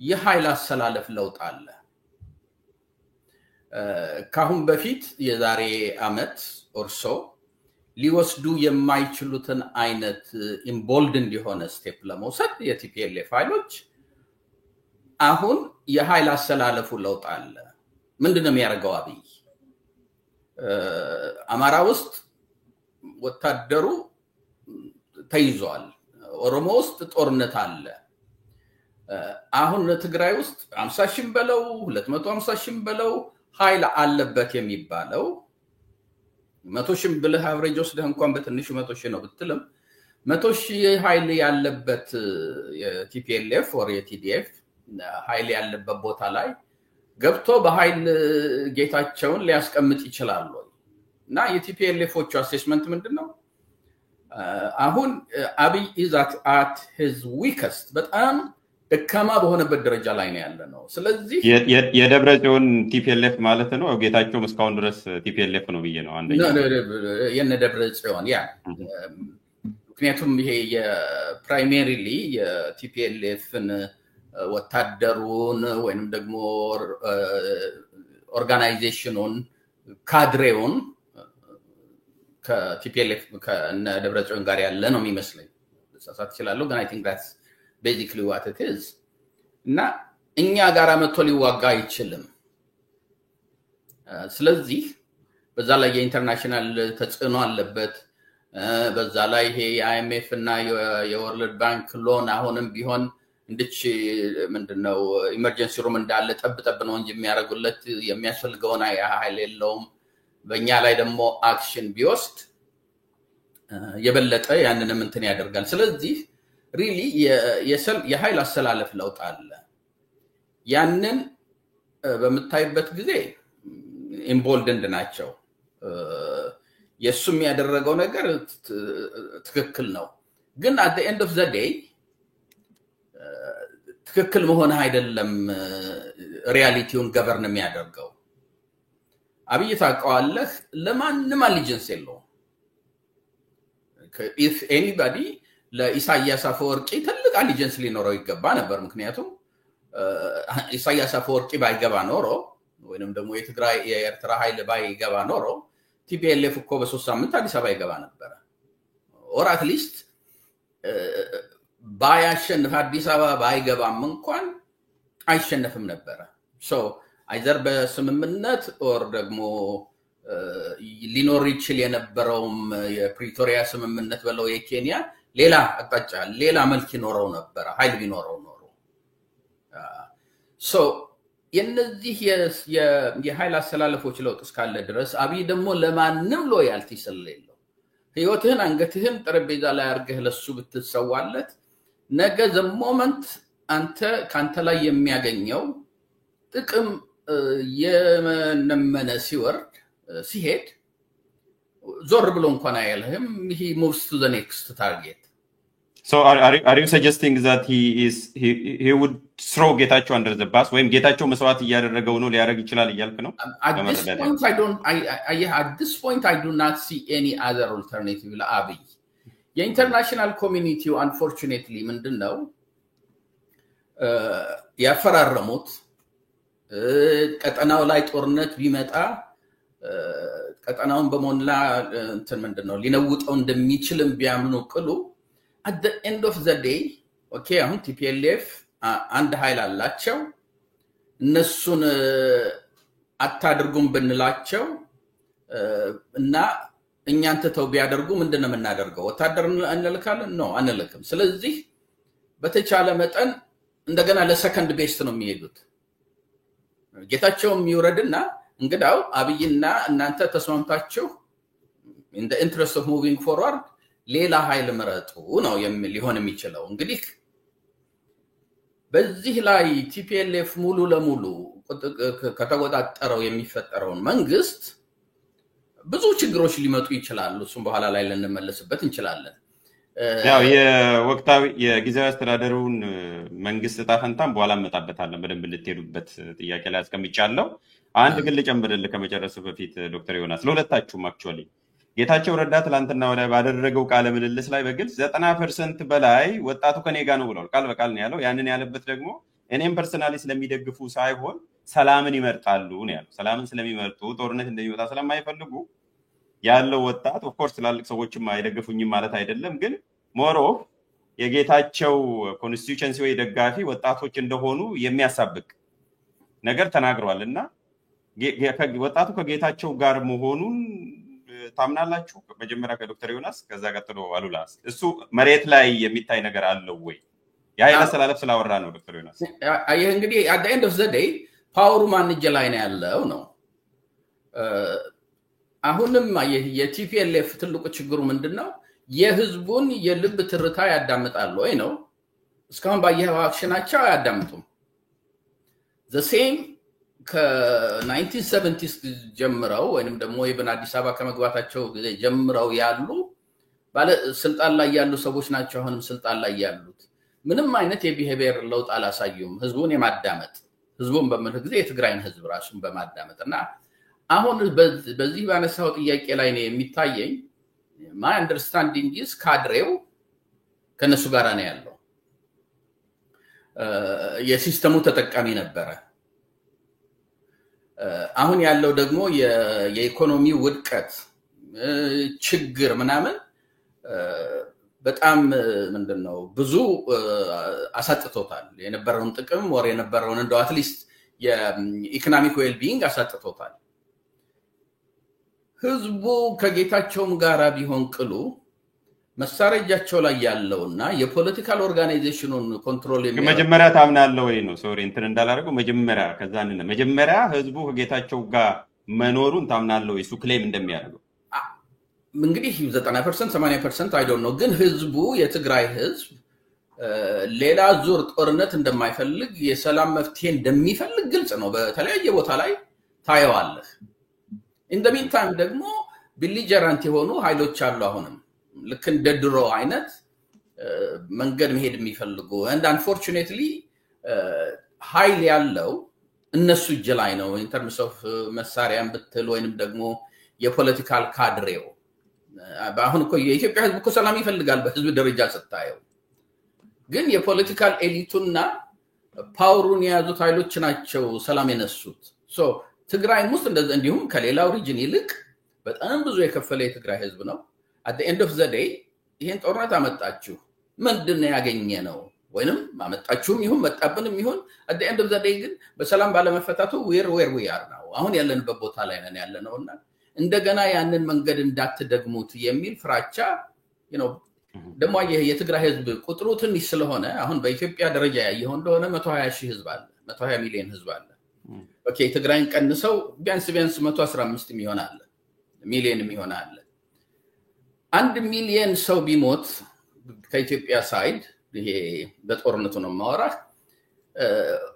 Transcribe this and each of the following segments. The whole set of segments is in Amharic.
የኃይል አሰላለፍ ለውጥ አለ ካሁን በፊት የዛሬ አመት ኦርሶ ሊወስዱ የማይችሉትን አይነት ኢምቦልድ እንዲሆነ ስቴፕ ለመውሰድ የቲፒኤልኤፍ ኃይሎች አሁን የኃይል አሰላለፉ ለውጥ አለ ምንድነው የሚያደርገው አብይ አማራ ውስጥ ወታደሩ ተይዟል ኦሮሞ ውስጥ ጦርነት አለ አሁን ትግራይ ውስጥ 50 ሺህ በለው 250 ሺህ በለው ኃይል አለበት የሚባለው 100 ሺህ ብለህ አቨሬጅ ወስደህ እንኳን በትንሹ 100 ሺህ ነው ብትልም 100 ሺህ ኃይል ያለበት የቲፒኤልኤፍ or የቲዲኤፍ ኃይል ያለበት ቦታ ላይ ገብቶ በኃይል ጌታቸውን ሊያስቀምጥ ይችላል እና የቲፒኤልኤፎቹ አሴስመንት ምንድነው አሁን አብይ is at his weakest በጣም ደካማ በሆነበት ደረጃ ላይ ነው ያለነው ስለዚህ የደብረጽዮን ቲፒኤልኤፍ ማለት ነው ጌታቸው እስካሁን ድረስ ቲፒኤልኤፍ ነው ብዬ ነው አንደኛ የደብረጽዮን ያ ምክንያቱም ይሄ የፕራይመሪሊ የቲፒኤልኤፍን ወታደሩን ወይንም ደግሞ ኦርጋናይዜሽኑን ካድሬውን ከቲፒኤልኤፍ ከደብረጽዮን ጋር ያለ ነው የሚመስለኝ ተሳሳት ይችላል ግን I think that's basically what it is እና እኛ ጋር መጥቶ ሊዋጋ አይችልም ስለዚህ በዛ ላይ የኢንተርናሽናል ተጽዕኖ አለበት በዛ ላይ ይሄ IMF እና የወርልድ ባንክ ሎን አሁንም ቢሆን እንድች ምንድነው ኢመርጀንሲ ሩም እንዳለ ጠብጠብ ነው እንጂ የሚያረጉለት የሚያስፈልገውን ኃይል የለውም በእኛ ላይ ደግሞ አክሽን ቢወስድ የበለጠ ያንንም እንትን ያደርጋል ስለዚህ really የኃይል አሰላለፍ ለውጥ አለ ያንን በመታይበት ጊዜ ኢምቦልድንድ ናቸው የሱም ያደረገው ነገር ትክክል ነው ግን at the end of the day ትክክል መሆን አይደለም ሪያሊቲውን ገቨርን የሚያደርገው አብይ ታውቀዋለህ ለማንም አሊጀንስ የለው if anybody ለኢሳያስ አፈወርቂ ትልቅ አሊጀንስ ሊኖረው ይገባ ነበር ምክንያቱም ኢሳያስ አፈወርቂ ባይገባ ኖሮ ወይንም ደግሞ የትግራይ የኤርትራ ኃይል ባይገባ ኖሮ ቲፒኤልኤፍ እኮ በ3 ሳምንት አዲስ አበባ ይገባ ነበር or at least ባያሸንፍ አዲስ አበባ ባይገባም እንኳን አይሸነፍም ነበር so either በስምምነት or ደግሞ ሊኖር ይችል የነበረውም የፕሪቶሪያ ስምምነት በለው የኬንያ ሌላ አጣጫ ሌላ መልክ ይኖረው ነበር ኃይል ቢኖረው ኖሮ so የነዚህ የኃይል አሰላለፎች ለውጥ እስካለ ድረስ አብይ ደግሞ ለማንም ሎያልቲ ስለሌለው ህይወትህን አንገትህን ጠረጴዛ ላይ አርገህ ለሱ ብትሰዋለት ነገ the moment አንተ ካንተ ላይ የሚያገኘው ጥቅም የመነመነ ሲወርድ ሲሄድ ዞር ብሎ እንኳን አይልህም he moves to the next target so are you suggesting that he would throw ጌታቸው under the bus ወይም ጌታቸው መስዋዕት እያደረገው ነው ሊያረግ ይችላል እያልክ ነው at this point I do not see any other alternative ለአብይ የኢንተርናሽናል ኮሚኒቲው unfortunately ምንድነው ያፈራረሙት ቀጠናው ላይ ጦርነት ቢመጣ ቀጠናውን በሞላ እንትን ምንድነው ሊነውጠው እንደሚችልም ቢያምኑ ቅሉ at the end of the day okay አሁን ቲፒኤልኤፍ አንድ ኃይል አላቸው እነሱን አታድርጉም ብንላቸው እና እኛን ተተው ቢያደርጉ ምንድነው የምናደርገው ወታደር እንልካለን ነው አንልክም ስለዚህ በተቻለ መጠን እንደገና ለሰከንድ ቤስት ነው የሚሄዱት ጌታቸውም ይወረድና እንግዳው አብይና እናንተ ተስማምታችሁ in the interest of moving forward ሌላ ኃይል መረጡ ነው ሊሆን የሚችለው እንግዲህ በዚህ ላይ ቲፒኤልኤፍ ሙሉ ለሙሉ ከተወጣጣረው የሚፈጠረውን መንግስት ብዙ ችግሮች ሊመጡ ይችላሉ እሱም በኋላ ላይ ለነመለስበት እንችላለን ያው የወቅታዊ የጊዜያዊ አስተዳደሩን መንግስት ታፈንታም በኋላ መጣበታለን በደንብ ልትሄዱበት ጥያቄ ላይ አስቀምጫለሁ አንድ ግል ጨምርልህ ከመጨረሱ በፊት ዶክተር ዮናስ ለሁለታችሁም actually ጌታቸው ረዳ ትላንትና ወደ ባደረገው ቃለ ምልልስ ላይ በግልጽ 90% በላይ ወጣቱ ከኔ ጋር ነው ብሏል ቃል በቃል ነው ያለው ያንን ያለበት ደግሞ እኔም ፐርሰናሊ ስለሚደግፉ ሳይሆን ሰላምን ይመርጣሉ ነው ያለው። ሰላምን ስለሚመርጡ ጦርነት እንደሚወጣ ስለማይፈልጉ ያለው ወጣት ኦፍ ኮርስ ትላልቅ ሰዎችም አይደግፉኝም ማለት አይደለም፣ ግን ሞሮ የጌታቸው ኮንስቲቱሽንሲ ወይ ደጋፊ ወጣቶች እንደሆኑ የሚያሳብቅ ነገር ተናግረዋል። እና ወጣቱ ከጌታቸው ጋር መሆኑን ታምናላችሁ? መጀመሪያ ከዶክተር ዮናስ ከዛ ቀጥሎ አሉላ። እሱ መሬት ላይ የሚታይ ነገር አለው ወይ? የኃይል አስተላለፍ ስላወራ ነው ዶክተር ዮናስ። ይህ እንግዲህ at the end of the day ፓወሩ ማን እጅ ላይ ነው ያለው ነው። አሁንም የቲፒኤልኤፍ ትልቁ ችግሩ ምንድነው? የህዝቡን የልብ ትርታ ያዳምጣሉ ወይ ነው። እስካሁን ባየኸው አክሽናቸው አያዳምጡም። the same ከ1970s ጀምረው ወይንም ደግሞ ኢብን አዲስ አበባ ከመግባታቸው ጊዜ ጀምረው ያሉ ባለ ስልጣን ላይ ያሉ ሰዎች ናቸው አሁንም ስልጣን ላይ ያሉት። ምንም አይነት የቢሄቪየር ለውጥ አላሳዩም። ህዝቡን የማዳመጥ ህዝቡን በመልህ ጊዜ የትግራይን ህዝብ ራሱን በማዳመጥና አሁን በዚህ ባነሳው ጥያቄ ላይ ነው የሚታየኝ my understanding is ካድሬው ከነሱ ጋር ነው ያለው። የሲስተሙ ተጠቃሚ ነበረ። አሁን ያለው ደግሞ የኢኮኖሚ ውድቀት ችግር ምናምን በጣም ምንድነው ብዙ አሳጥቶታል። የነበረውን ጥቅም ወር የነበረውን እንደው አትሊስት የኢኮኖሚክ ዌል ቢንግ አሳጥቶታል። ህዝቡ ከጌታቸውም ጋራ ቢሆን ቅሉ መሳረጃቸው ላይ ያለውና የፖለቲካል ኦርጋናይዜሽኑን ኮንትሮል መጀመሪያ ታምናለህ ወይ ነው? ሶሪ እንትን እንዳላረገው መጀመሪያ ህዝቡ ከጌታቸው ጋር መኖሩን ታምናለህ ወይ? እሱ ክሌም እንደሚያደርገው እንግዲህ 90% 80% አይ ዶንት ኖ፣ ግን ህዝቡ የትግራይ ህዝብ ሌላ ዙር ጦርነት እንደማይፈልግ የሰላም መፍትሄ እንደሚፈልግ ግልጽ ነው። በተለያየ ቦታ ላይ ታየዋለህ። in the meantime ደግሞ ቢሊጀራንት የሆኑ ኃይሎች አሉ አሁንም ልክ እንደ ድሮ አይነት መንገድ መሄድ የሚፈልጉ and unfortunately ኃይል ያለው እነሱ እጅ ላይ ነው in terms of መሳሪያን ብትል ወይንም ደግሞ የፖለቲካል ካድሬው። አሁን እኮ የኢትዮጵያ ህዝብ እኮ ሰላም ይፈልጋል በህዝብ ደረጃ ስታየው፣ ግን የፖለቲካል ኤሊቱና ፓወሩን የያዙት ኃይሎች ናቸው ሰላም የነሱት። ሶ ትግራይ ውስጥ እንደዚህ እንዲሁም ከሌላው ሪጅን ይልቅ በጣም ብዙ የከፈለ የትግራይ ህዝብ ነው። at the end of the day ይሄን ጦርነት አመጣችሁ ምንድነው ያገኘነው? ወይንም አመጣችሁም ይሁን መጣብንም ይሁን at the end of the day ግን በሰላም ባለመፈታቱ where we are now አሁን ያለንበት ቦታ ላይ ነን ያለነውና እንደገና ያንን መንገድ እንዳትደግሙት የሚል ፍራቻ ደግሞ የትግራይ ህዝብ ቁጥሩ ትንሽ ስለሆነ አሁን በኢትዮጵያ ደረጃ ያየው እንደሆነ 120 ሺህ ህዝብ አለ፣ 120 ሚሊዮን ህዝብ አለ። ኦኬ ትግራይን ቀንሰው ቢያንስ 115 ሚሊዮን ይሆናል። 1 ሚሊዮን ሰው ቢሞት ከኢትዮጵያ ሳይድ ይሄ በጦርነቱ ነው ማወራ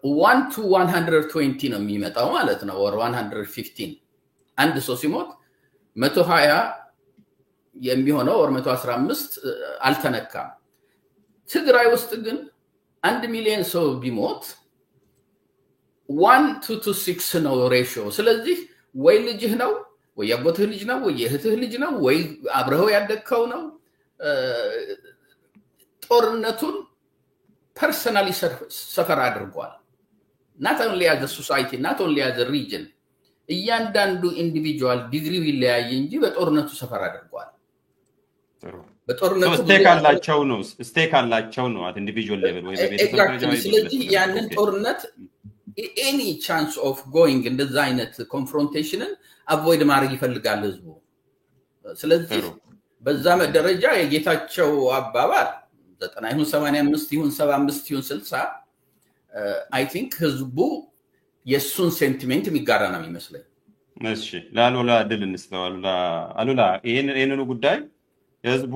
1 to 120 ነው የሚመጣው ማለት ነው or 115 አንድ ሰው ሲሞት 120 የሚሆነው or 115 አልተነካም። ትግራይ ውስጥ ግን 1 ሚሊዮን ሰው ቢሞት 1 to 6 ነው ሬሽዮ። ስለዚህ ወይ ልጅህ ነው ወይ ያጎትህ ልጅ ነው ወይ የእህትህ ልጅ ነው ወይ አብረው ያደከው ነው። ጦርነቱን ፐርሰናሊ ሰፈር አድርጓል። not only as a society, not only as a region እያንዳንዱ ኢንዲቪጁዋል ዲግሪው ይለያይ እንጂ በጦርነቱ ሰፈር አድርጓል። በጦርነቱ ስቴክ አላቸው ነው at individual level ወይ በቤተሰብ ደረጃ ወይ ስለዚህ ያንን ጦርነት any chance of going in the አይነት ኮንፍሮንቴሽንን አቮይድ ማድረግ ይፈልጋል ህዝቡ። ስለዚህ በዛ ደረጃ የጌታቸው አባባል 90 ይሁን 85 ይሁን 75 ይሁን 60 አይ ቲንክ ህዝቡ የሱን ሴንቲሜንት የሚጋራ ነው የሚመስለኝ። እሺ ለአሉላ ድል እንስተዋል። አሉላ ይሄንን ጉዳይ የህዝቡ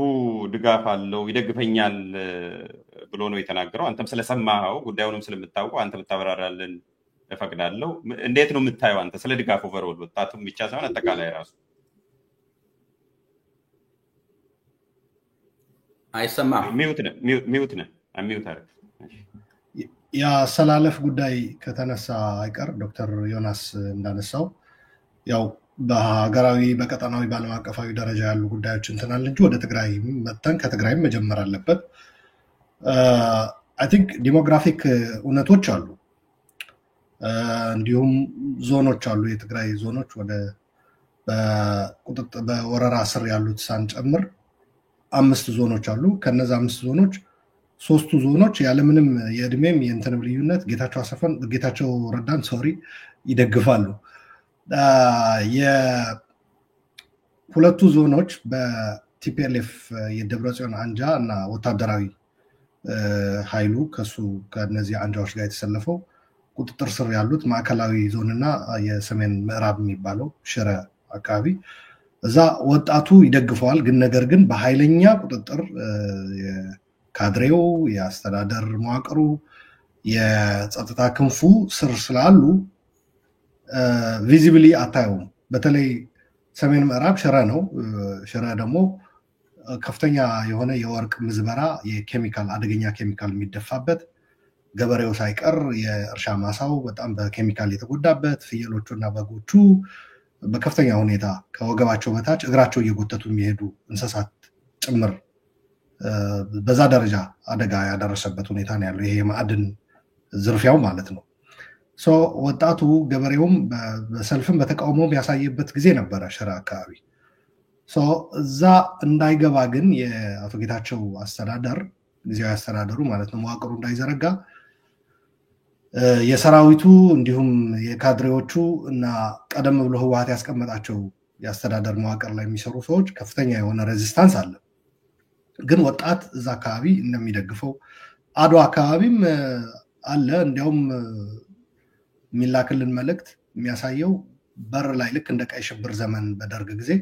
ድጋፍ አለው ይደግፈኛል ብሎ ነው የተናገረው። አንተም ስለሰማኸው ጉዳዩንም ስለምታውቀው አንተ ብታበራራልን እፈቅዳለሁ። እንዴት ነው የምታየው አንተ ስለ ድጋፍ ኦቨርኦል ወጣቱም ብቻ ሳይሆን አጠቃላይ ራሱ? አይሰማም። ሚውት ነህ አርግ። የአሰላለፍ ጉዳይ ከተነሳ አይቀር ዶክተር ዮናስ እንዳነሳው ያው በሀገራዊ በቀጠናዊ በዓለም አቀፋዊ ደረጃ ያሉ ጉዳዮች እንትናል እንጂ ወደ ትግራይ መጥተን ከትግራይም መጀመር አለበት። አይ ቲንክ ዲሞግራፊክ እውነቶች አሉ። እንዲሁም ዞኖች አሉ። የትግራይ ዞኖች ወደ በወረራ ስር ያሉት ሳንጨምር 5 ዞኖች አሉ። ከነዛ 5 ዞኖች 3ቱ ዞኖች ያለምንም የእድሜም የእንትንም ልዩነት ጌታቸው ረዳን ይደግፋሉ። የሁለቱ ዞኖች በቲፒኤልኤፍ የደብረጽዮን አንጃ እና ወታደራዊ ኃይሉ ከነዚህ አንጃዎች ጋር የተሰለፈው ቁጥጥር ስር ያሉት ማዕከላዊ ዞንና የሰሜን ምዕራብ የሚባለው ሽረ አካባቢ እዛ ወጣቱ ይደግፈዋል። ግን ነገር ግን በኃይለኛ ቁጥጥር ካድሬው፣ የአስተዳደር መዋቅሩ፣ የጸጥታ ክንፉ ስር ስላሉ ቪዚብሊ አታየውም። በተለይ ሰሜን ምዕራብ ሽረ ነው። ሽረ ደግሞ ከፍተኛ የሆነ የወርቅ ምዝበራ፣ የኬሚካል አደገኛ ኬሚካል የሚደፋበት፣ ገበሬው ሳይቀር የእርሻ ማሳው በጣም በኬሚካል የተጎዳበት፣ ፍየሎቹና በጎቹ በከፍተኛ ሁኔታ ከወገባቸው በታች እግራቸው እየጎተቱ የሚሄዱ እንስሳት ጭምር በዛ ደረጃ አደጋ ያደረሰበት ሁኔታ ነው ያለው። ይሄ የማዕድን ዝርፊያው ማለት ነው። ወጣቱ ገበሬውም በሰልፍም በተቃውሞም ያሳየበት ጊዜ ነበረ ሽረ አካባቢ። እዛ እንዳይገባ ግን የአቶ ጌታቸው አስተዳደር ጊዜያዊ አስተዳደሩ ማለት ነው መዋቅሩ እንዳይዘረጋ የሰራዊቱ እንዲሁም የካድሬዎቹ እና ቀደም ብሎ ህወሓት ያስቀመጣቸው የአስተዳደር መዋቅር ላይ የሚሰሩ ሰዎች ከፍተኛ የሆነ ሬዚስታንስ አለ። ግን ወጣት እዛ አካባቢ እንደሚደግፈው አድዋ አካባቢም አለ። እንዲያውም የሚላክልን መልእክት የሚያሳየው በር ላይ ልክ እንደ ቀይ ሽብር ዘመን በደርግ ጊዜ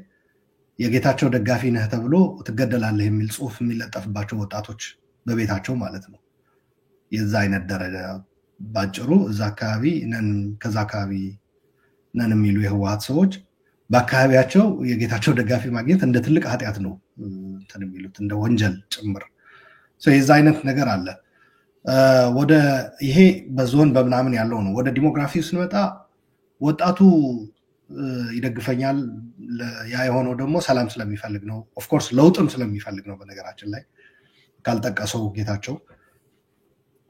የጌታቸው ደጋፊ ነህ ተብሎ ትገደላለህ የሚል ጽሁፍ የሚለጠፍባቸው ወጣቶች በቤታቸው ማለት ነው። የዛ አይነት ደረጃ ባጭሩ እዛ አካባቢ ከዛ አካባቢ ነን የሚሉ የህወሓት ሰዎች በአካባቢያቸው የጌታቸው ደጋፊ ማግኘት እንደ ትልቅ ኃጢአት ነው የሚሉት፣ እንደ ወንጀል ጭምር። የዛ አይነት ነገር አለ። ወደ ይሄ በዞን በምናምን ያለው ነው። ወደ ዲሞግራፊው ስንመጣ ወጣቱ ይደግፈኛል። ያ የሆነው ደግሞ ሰላም ስለሚፈልግ ነው። ኦፍኮርስ ለውጥም ስለሚፈልግ ነው። በነገራችን ላይ ካልጠቀሰው ጌታቸው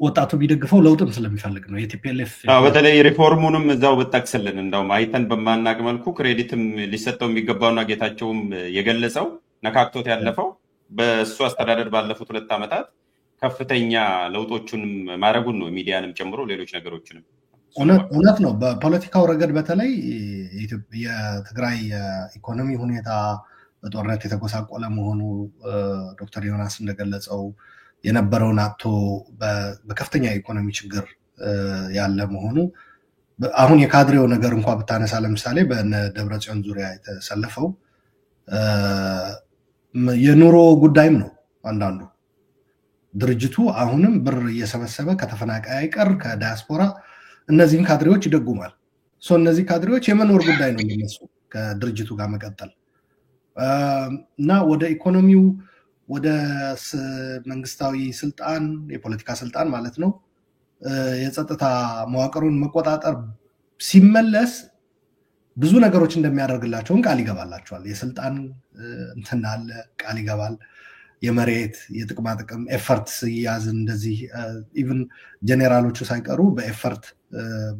ወጣቱ ቢደግፈው ለውጥም ስለሚፈልግ ነው። የቲፒኤልኤፍ በተለይ ሪፎርሙንም እዛው ብጠቅስልን እንደውም አይተን በማናቅ መልኩ ክሬዲትም ሊሰጠው የሚገባውና ጌታቸውም የገለጸው ነካክቶት ያለፈው በእሱ አስተዳደር ባለፉት 2 ዓመታት ከፍተኛ ለውጦቹንም ማድረጉን ነው። ሚዲያንም ጨምሮ ሌሎች ነገሮችንም እውነት ነው። በፖለቲካው ረገድ በተለይ የትግራይ የኢኮኖሚ ሁኔታ በጦርነት የተጎሳቆለ መሆኑ ዶክተር ዮናስ እንደገለጸው የነበረውን አጥቶ በከፍተኛ የኢኮኖሚ ችግር ያለ መሆኑ አሁን የካድሬው ነገር እንኳ ብታነሳ ለምሳሌ በነ ደብረጽዮን ዙሪያ የተሰለፈው የኑሮ ጉዳይም ነው። አንዳንዱ ድርጅቱ አሁንም ብር እየሰበሰበ ከተፈናቃይ አይቀር ከዳያስፖራ እነዚህን ካድሬዎች ይደጉማል። እነዚህ ካድሬዎች የመኖር ጉዳይ ነው የሚነሱ ከድርጅቱ ጋር መቀጠል እና ወደ ኢኮኖሚው ወደ መንግስታዊ ስልጣን የፖለቲካ ስልጣን ማለት ነው የጸጥታ መዋቅሩን መቆጣጠር ሲመለስ ብዙ ነገሮች እንደሚያደርግላቸውን ቃል ይገባላቸዋል። የስልጣን እንትን አለ ቃል ይገባል። የመሬት የጥቅማ ጥቅም ኤፈርት ሲያዝ እንደዚህ ኢቭን ጄኔራሎቹ ሳይቀሩ በኤፈርት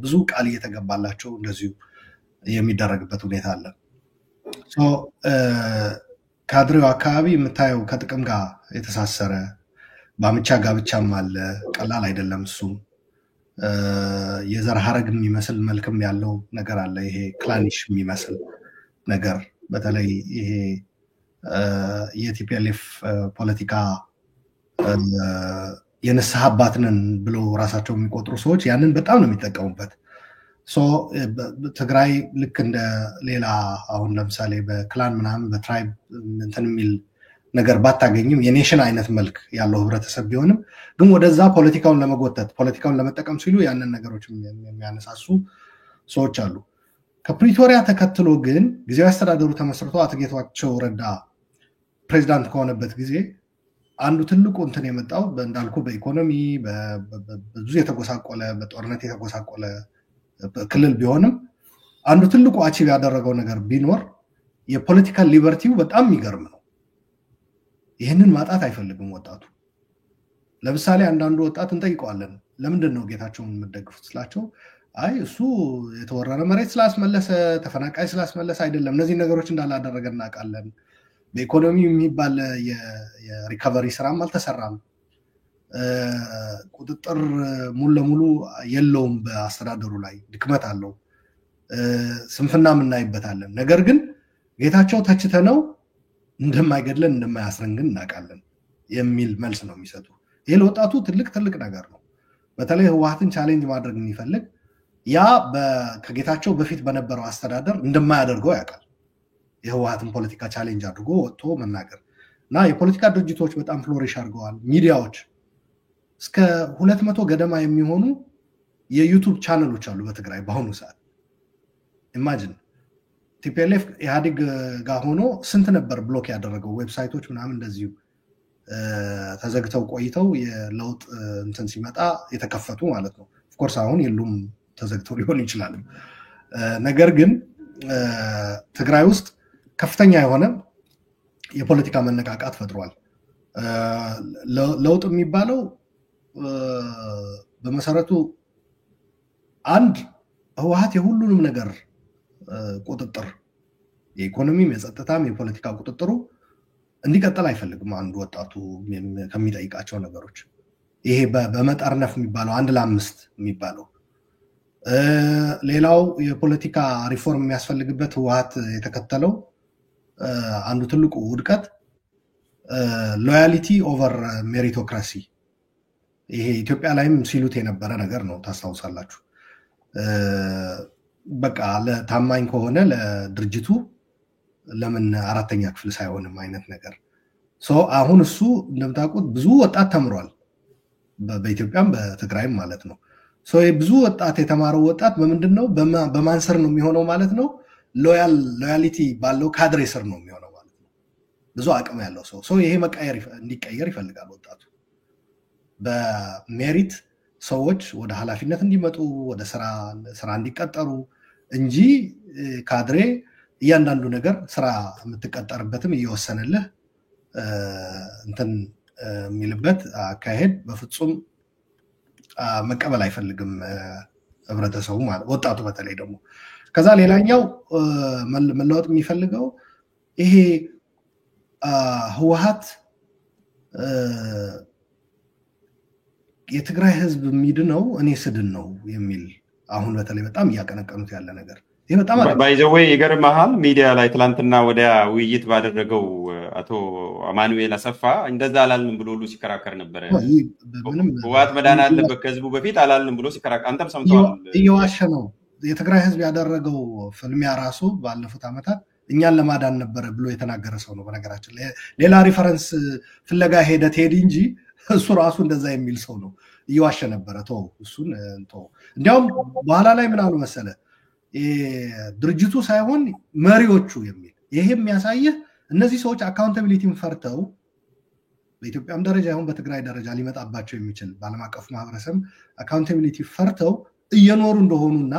ብዙ ቃል እየተገባላቸው እንደዚሁ የሚደረግበት ሁኔታ አለ። ካድሬው አካባቢ የምታየው ከጥቅም ጋር የተሳሰረ በአምቻ ጋብቻም አለ። ቀላል አይደለም። እሱም የዘር ሀረግ የሚመስል መልክም ያለው ነገር አለ። ይሄ ክላኒሽ የሚመስል ነገር በተለይ ይሄ የቲፒኤልኤፍ ፖለቲካ የንስሐ አባት ነን ብሎ ራሳቸው የሚቆጥሩ ሰዎች ያንን በጣም ነው የሚጠቀሙበት። ትግራይ ልክ እንደ ሌላ አሁን ለምሳሌ በክላን ምናምን በትራይብ እንትን የሚል ነገር ባታገኝም የኔሽን አይነት መልክ ያለው ህብረተሰብ ቢሆንም ግን ወደዛ ፖለቲካውን ለመጎተት ፖለቲካውን ለመጠቀም ሲሉ ያንን ነገሮች የሚያነሳሱ ሰዎች አሉ። ከፕሪቶሪያ ተከትሎ ግን ጊዜያዊ አስተዳደሩ ተመስርቶ አቶ ጌታቸው ረዳ ፕሬዚዳንት ከሆነበት ጊዜ አንዱ ትልቁ እንትን የመጣው እንዳልኩ በኢኮኖሚ ብዙ የተጎሳቆለ በጦርነት የተጎሳቆለ ክልል ቢሆንም አንዱ ትልቁ አቺቭ ያደረገው ነገር ቢኖር የፖለቲካል ሊበርቲው በጣም የሚገርም ነው። ይህንን ማጣት አይፈልግም ወጣቱ። ለምሳሌ አንዳንዱ ወጣት እንጠይቀዋለን ለምንድን ነው ጌታቸውን የምትደግፉት ስላቸው አይ እሱ የተወረረ መሬት ስላስመለሰ ተፈናቃይ ስላስመለሰ አይደለም እነዚህ ነገሮች እንዳላደረገ እናውቃለን በኢኮኖሚ የሚባል የሪከቨሪ ስራም አልተሰራም ቁጥጥር ሙሉ ለሙሉ የለውም በአስተዳደሩ ላይ ድክመት አለው ስንፍና ምናይበታለን ነገር ግን ጌታቸው ተችተነው እንደማይገድለን እንደማያስረን ግን እናውቃለን የሚል መልስ ነው የሚሰጡ ይሄ ለወጣቱ ትልቅ ነገር ነው በተለይ ህወሓትን ቻሌንጅ ማድረግ የሚፈልግ ያ ከጌታቸው በፊት በነበረው አስተዳደር እንደማያደርገው ያውቃል የህወሓትን ፖለቲካ ቻሌንጅ አድርጎ ወጥቶ መናገር እና የፖለቲካ ድርጅቶች በጣም ፍሎሪሽ አድርገዋል ሚዲያዎች እስከ 200 ገደማ የሚሆኑ የዩቲዩብ ቻነሎች አሉ በትግራይ በአሁኑ ሰዓት ኢማጂን ቲፒኤልኤፍ ኢህአዴግ ጋር ሆኖ ስንት ነበር ብሎክ ያደረገው ዌብሳይቶች ምናምን እንደዚሁ ተዘግተው ቆይተው የለውጥ እንትን ሲመጣ የተከፈቱ ማለት ነው ኦፍኮርስ አሁን የሉም ተዘግተው ሊሆን ይችላል ነገር ግን ትግራይ ውስጥ ከፍተኛ የሆነ የፖለቲካ መነቃቃት ፈጥሯል ለውጥ የሚባለው በመሰረቱ አንድ ህወሓት የሁሉንም ነገር ቁጥጥር የኢኮኖሚም የጸጥታም የፖለቲካ ቁጥጥሩ እንዲቀጥል አይፈልግም አንድ ወጣቱ ከሚጠይቃቸው ነገሮች ይሄ በመጠርነፍ የሚባለው 1:5 የሚባለው ሌላው የፖለቲካ ሪፎርም የሚያስፈልግበት ህወሓት የተከተለው አንዱ ትልቁ ውድቀት ሎያሊቲ ኦቨር ሜሪቶክራሲ ይሄ ኢትዮጵያ ላይም ሲሉት የነበረ ነገር ነው ታስታውሳላችሁ በቃ ለታማኝ ከሆነ ለድርጅቱ ለምን አራተኛ ክፍል ሳይሆንም አይነት ነገር አሁን እሱ እንደምታውቁት ብዙ ወጣት ተምሯል በኢትዮጵያም በትግራይም ማለት ነው ብዙ ወጣት የተማረው ወጣት በምንድነው በማንሰር ነው የሚሆነው ማለት ነው ሎያሊቲ ባለው ካድሬ ስር ነው የሚሆነው ማለት ነው ብዙ አቅም ያለው ሰው ይሄ መቀየር እንዲቀየር ይፈልጋል ወጣቱ በሜሪት ሰዎች ወደ ኃላፊነት እንዲመጡ ወደ ስራ እንዲቀጠሩ እንጂ ካድሬ እያንዳንዱ ነገር ስራ የምትቀጠርበትም እየወሰነልህ እንትን የሚልበት አካሄድ በፍጹም መቀበል አይፈልግም ህብረተሰቡ ማለት ወጣቱ በተለይ ደግሞ ከዛ ሌላኛው መለወጥ የሚፈልገው ይሄ ህወሓት የትግራይ ህዝብ የሚድነው እኔ ስድን ነው የሚል አሁን በተለይ በጣም እያቀነቀኑት ያለ ነገር ይሄ በጣም ባይዘወይ ይገርምሃል ሚዲያ ላይ ትላንትና ወዲያ ውይይት ባደረገው አቶ አማኑኤል አሰፋ እንደዛ አላልንም ብሎ ሁሉ ሲከራከር ነበር ህወሓት መዳን አለበት ከህዝቡ በፊት አላልንም ብሎ ሲከራከር አንተም ሰምተዋል እየዋሸ ነው የትግራይ ህዝብ ያደረገው ፍልሚያ ራሱ ባለፉት አመታት እኛን ለማዳን ነበር ብሎ የተናገረ ሰው ነው በነገራችን ሌላ ሪፈረንስ ፍለጋ ሄደት ሄድ እንጂ እሱ ራሱ እንደዛ የሚል ሰው ነው እየዋሸ ነበረ እሱን እንዲያውም በኋላ ላይ ምን አሉ መሰለ ድርጅቱ ሳይሆን መሪዎቹ የሚል ይሄ የሚያሳየህ እነዚህ ሰዎች አካውንታቢሊቲን ፈርተው በኢትዮጵያም ደረጃ ይሁን በትግራይ ደረጃ ሊመጣባቸው የሚችል በዓለም አቀፍ ማህበረሰብ አካውንታቢሊቲ ፈርተው እየኖሩ እንደሆኑና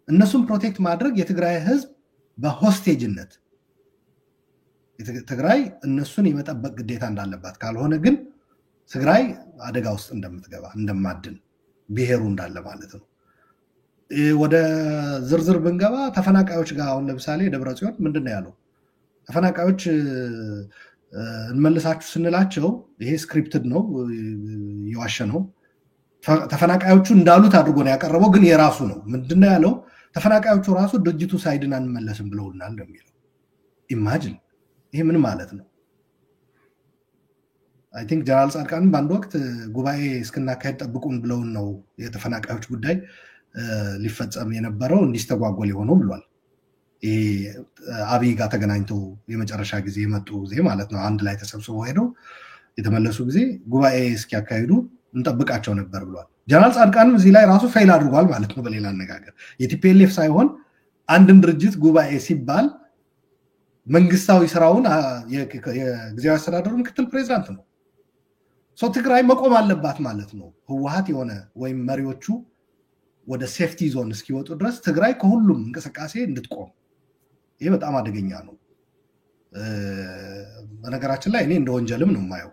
እነሱን ፕሮቴክት ማድረግ የትግራይ ህዝብ በሆስቴጅነት ትግራይ እነሱን የመጠበቅ ግዴታ እንዳለባት ካልሆነ ግን ትግራይ አደጋ ውስጥ እንደምትገባ እንደማድን ብሔሩ እንዳለ ማለት ነው ወደ ዝርዝር ብንገባ ተፈናቃዮች ጋር አሁን ለምሳሌ ደብረጽዮን ምንድነው ያለው ተፈናቃዮች እንመልሳችሁ ስንላቸው ይሄ ስክሪፕትድ ነው የዋሸ ነው ተፈናቃዮቹ እንዳሉት አድርጎ ነው ያቀረበው ግን የራሱ ነው ምንድነው ያለው ተፈናቃዮቹ ራሱ ድርጅቱ ሳይድን አንመለስም ብለውናል እንደሚለው ኢማጂን ይሄ ምን ማለት ነው አይ ቲንክ ጀነራል ጻድቃን በአንድ ወቅት ጉባኤ እስክናካሄድ ጠብቁን ብለውን ነው የተፈናቃዮች ጉዳይ ሊፈጸም የነበረው እንዲስተጓጎል የሆነው ብሏል አብይ ጋር ተገናኝተው የመጨረሻ ጊዜ የመጡ ጊዜ ማለት ነው አንድ ላይ ተሰብስበው ሄደው የተመለሱ ጊዜ ጉባኤ እስኪያካሂዱ እንጠብቃቸው ነበር ብሏል ጀነራል ጻድቃንም እዚህ ላይ ራሱ ፌል አድርጓል ማለት ነው በሌላ አነጋገር የቲፒኤልኤፍ ሳይሆን አንድን ድርጅት ጉባኤ ሲባል መንግስታዊ ስራውን የጊዜያዊ አስተዳደሩ ምክትል ፕሬዝዳንት ነው ትግራይ መቆም አለባት ማለት ነው ህወሓት የሆነ ወይም መሪዎቹ ወደ ሴፍቲ ዞን እስኪወጡ ድረስ ትግራይ ከሁሉም እንቅስቃሴ እንድትቆም ይሄ በጣም አደገኛ ነው በነገራችን ላይ እኔ እንደ ወንጀልም ነው የማየው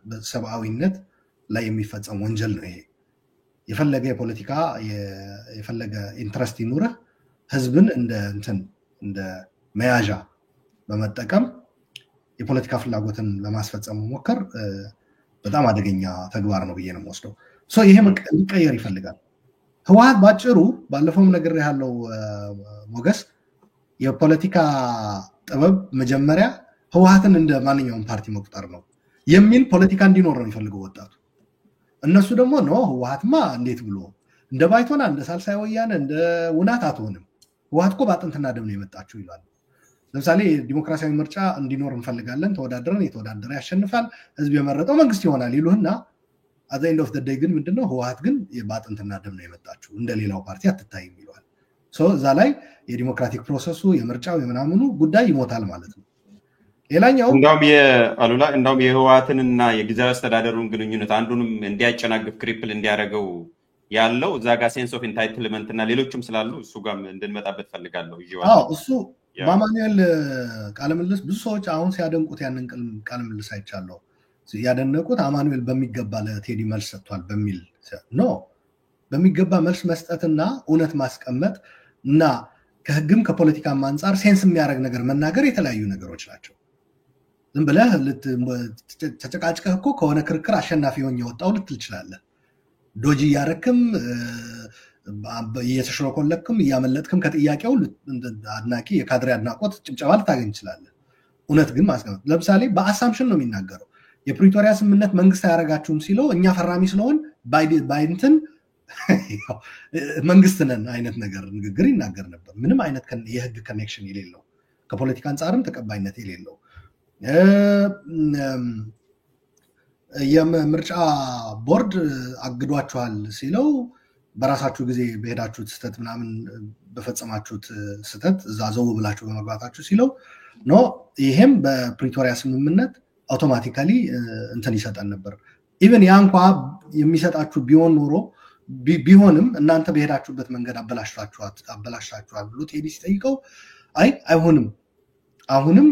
በሰብአዊነት ላይ የሚፈጸም ወንጀል ነው ይሄ። የፈለገ የፖለቲካ የፈለገ ኢንትረስት ይኑርህ ህዝብን እንደ መያዣ በመጠቀም የፖለቲካ ፍላጎትን ለማስፈጸም መሞከር በጣም አደገኛ ተግባር ነው ብዬ ነው የምወስደው። ይሄ ሊቀየር ይፈልጋል። ህወሓት ባጭሩ ባለፈውም ነገር ያለው ሞገስ የፖለቲካ ጥበብ መጀመሪያ ህወሓትን እንደ ማንኛውም ፓርቲ መቁጠር ነው የሚል ፖለቲካ እንዲኖር ነው የሚፈልገው ወጣቱ። እነሱ ደግሞ ነው ህወሓትማ እንዴት ብሎ እንደ ባይቶና እንደ ሳልሳይ ወያነ እንደ ውናት አትሆንም፣ ህወሓት እኮ በአጥንትና ደም ነው የመጣችው ይላሉ። ለምሳሌ ዲሞክራሲያዊ ምርጫ እንዲኖር እንፈልጋለን፣ ተወዳድረን የተወዳደረ ያሸንፋል፣ ህዝብ የመረጠው መንግስት ይሆናል ይሉህና at the end of the day ግን ምንድነው ህወሓት ግን በአጥንትና ደም ነው የመጣችው እንደ ሌላው ፓርቲ አትታይም ይለዋል። እዛ ላይ የዲሞክራቲክ ፕሮሰሱ የምርጫው የምናምኑ ጉዳይ ይሞታል ማለት ነው። ሌላኛው እንደውም የህወሓትንና የጊዜያዊ አስተዳደሩን ግንኙነት አንዱንም እንዲያጨናግፍ ክሪፕል እንዲያደርገው ያለው እዛ ጋር ሴንስ ኦፍ ኢንታይትልመንት እና ሌሎችም ስላሉ እሱ ጋር እንድንመጣበት ፈልጋለሁ። እሱ በአማኑኤል ቃለምልስ ብዙ ሰዎች አሁን ሲያደንቁት ያንን ቃለምልስ አይቻለሁ። ያደነቁት አማኑኤል በሚገባ ለቴዲ መልስ ሰጥቷል በሚል ነው። በሚገባ መልስ መስጠትና እውነት ማስቀመጥ እና ከህግም ከፖለቲካም አንጻር ሴንስ የሚያደርግ ነገር መናገር የተለያዩ ነገሮች ናቸው። ዝም ብለህ ተጨቃጭቀህ እኮ ከሆነ ክርክር አሸናፊ ሆኜ ወጣው ልትል ትችላለህ። ዶጂ እያረክም እየተሽለኮለክም እያመለጥክም ከጥያቄው አድናቂ የካድሬ አድናቆት ጭብጨባ ልታገኝ ትችላለህ። እውነት ግን ማስቀመጥ ለምሳሌ በአሳምፕሽን ነው የሚናገረው። የፕሪቶሪያ ስምምነት መንግስት አያረጋችሁም ሲለው እኛ ፈራሚ ስለሆን ባይንትን መንግስት ነን አይነት ንግግር ይናገር ነበር። ምንም አይነት የህግ ኮኔክሽን የሌለው ከፖለቲካ አንጻርም ተቀባይነት የሌለው የምርጫ ቦርድ አግዷችኋል ሲለው በራሳችሁ ጊዜ በሄዳችሁት ስህተት ምናምን በፈጸማችሁት ስህተት እዛ ዘው ብላችሁ በመግባታችሁ ሲለው ኖ ይሄም በፕሪቶሪያ ስምምነት አውቶማቲካሊ እንትን ይሰጣል ነበር። ኢቨን ያ እንኳ የሚሰጣችሁ ቢሆን ኖሮ ቢሆንም እናንተ በሄዳችሁበት መንገድ አበላሽታችኋል ብሎ ቴዲ ሲጠይቀው አይሆንም፣ አሁንም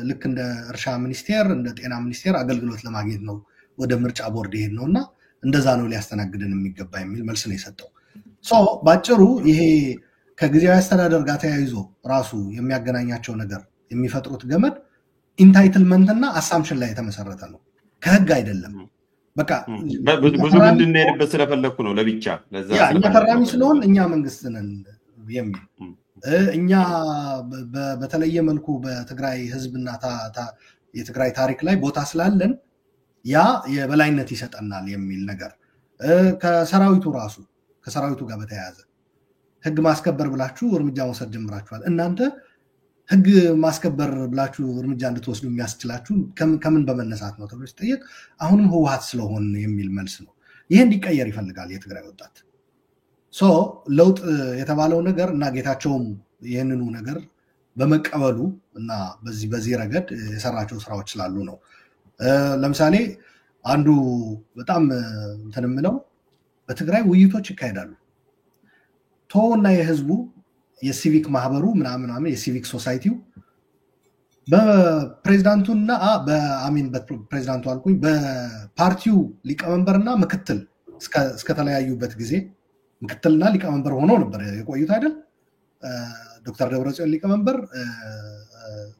ልክ እንደ እርሻ ሚኒስቴር እንደ ጤና ሚኒስቴር አገልግሎት ለማግኘት ነው ወደ ምርጫ ቦርድ ይሄድ ነውና እንደዛ ነው ሊያስተናግደን የሚገባ የሚል መልስ ነው የሰጠው። ባጭሩ ይሄ ከጊዜያዊ አስተዳደር ጋር ተያይዞ ራሱ የሚያገናኛቸው ነገር የሚፈጥሩት ገመድ ኢንታይትልመንት እና አሳምፕሽን ላይ የተመሰረተ ነው፣ ከህግ አይደለም። በቃ ብዙ እንድንሄድበት ስለፈለኩ ነው ለብቻ እኛ ፈራሚ ስለሆን እኛ መንግስት ነን የሚል እኛ በተለየ መልኩ በትግራይ ህዝብና የትግራይ ታሪክ ላይ ቦታ ስላለን ያ የበላይነት ይሰጠናል የሚል ነገር ከሰራዊቱ ጋር በተያያዘ ህግ ማስከበር ብላችሁ እርምጃ መውሰድ ጀምራችኋል። እናንተ ህግ ማስከበር ብላችሁ እርምጃ እንድትወስዱ የሚያስችላችሁ ከምን በመነሳት ነው ተብሎ ሲጠየቅ አሁንም ህወሓት ስለሆን የሚል መልስ ነው። ይሄ እንዲቀየር ይፈልጋል የትግራይ ወጣት። ለውጥ የተባለው ነገር እና ጌታቸውም ይህንኑ ነገር በመቀበሉ እና በዚህ ረገድ የሰራቸው ስራዎች ስላሉ ነው። ለምሳሌ አንዱ በጣም እንትን የምለው በትግራይ ውይይቶች ይካሄዳሉ። እና የህዝቡ የሲቪክ ማህበሩ ምናምን የሲቪክ ሶሳይቲው በፕሬዝዳንቱና በፕሬዝዳንቱ አልኩኝ በፓርቲው ሊቀመንበርና ምክትል እስከተለያዩበት ጊዜ ምክትልና ሊቀመንበር ሆኖ ነበር የቆዩት አይደል? ዶክተር ደብረጽዮን ሊቀመንበር፣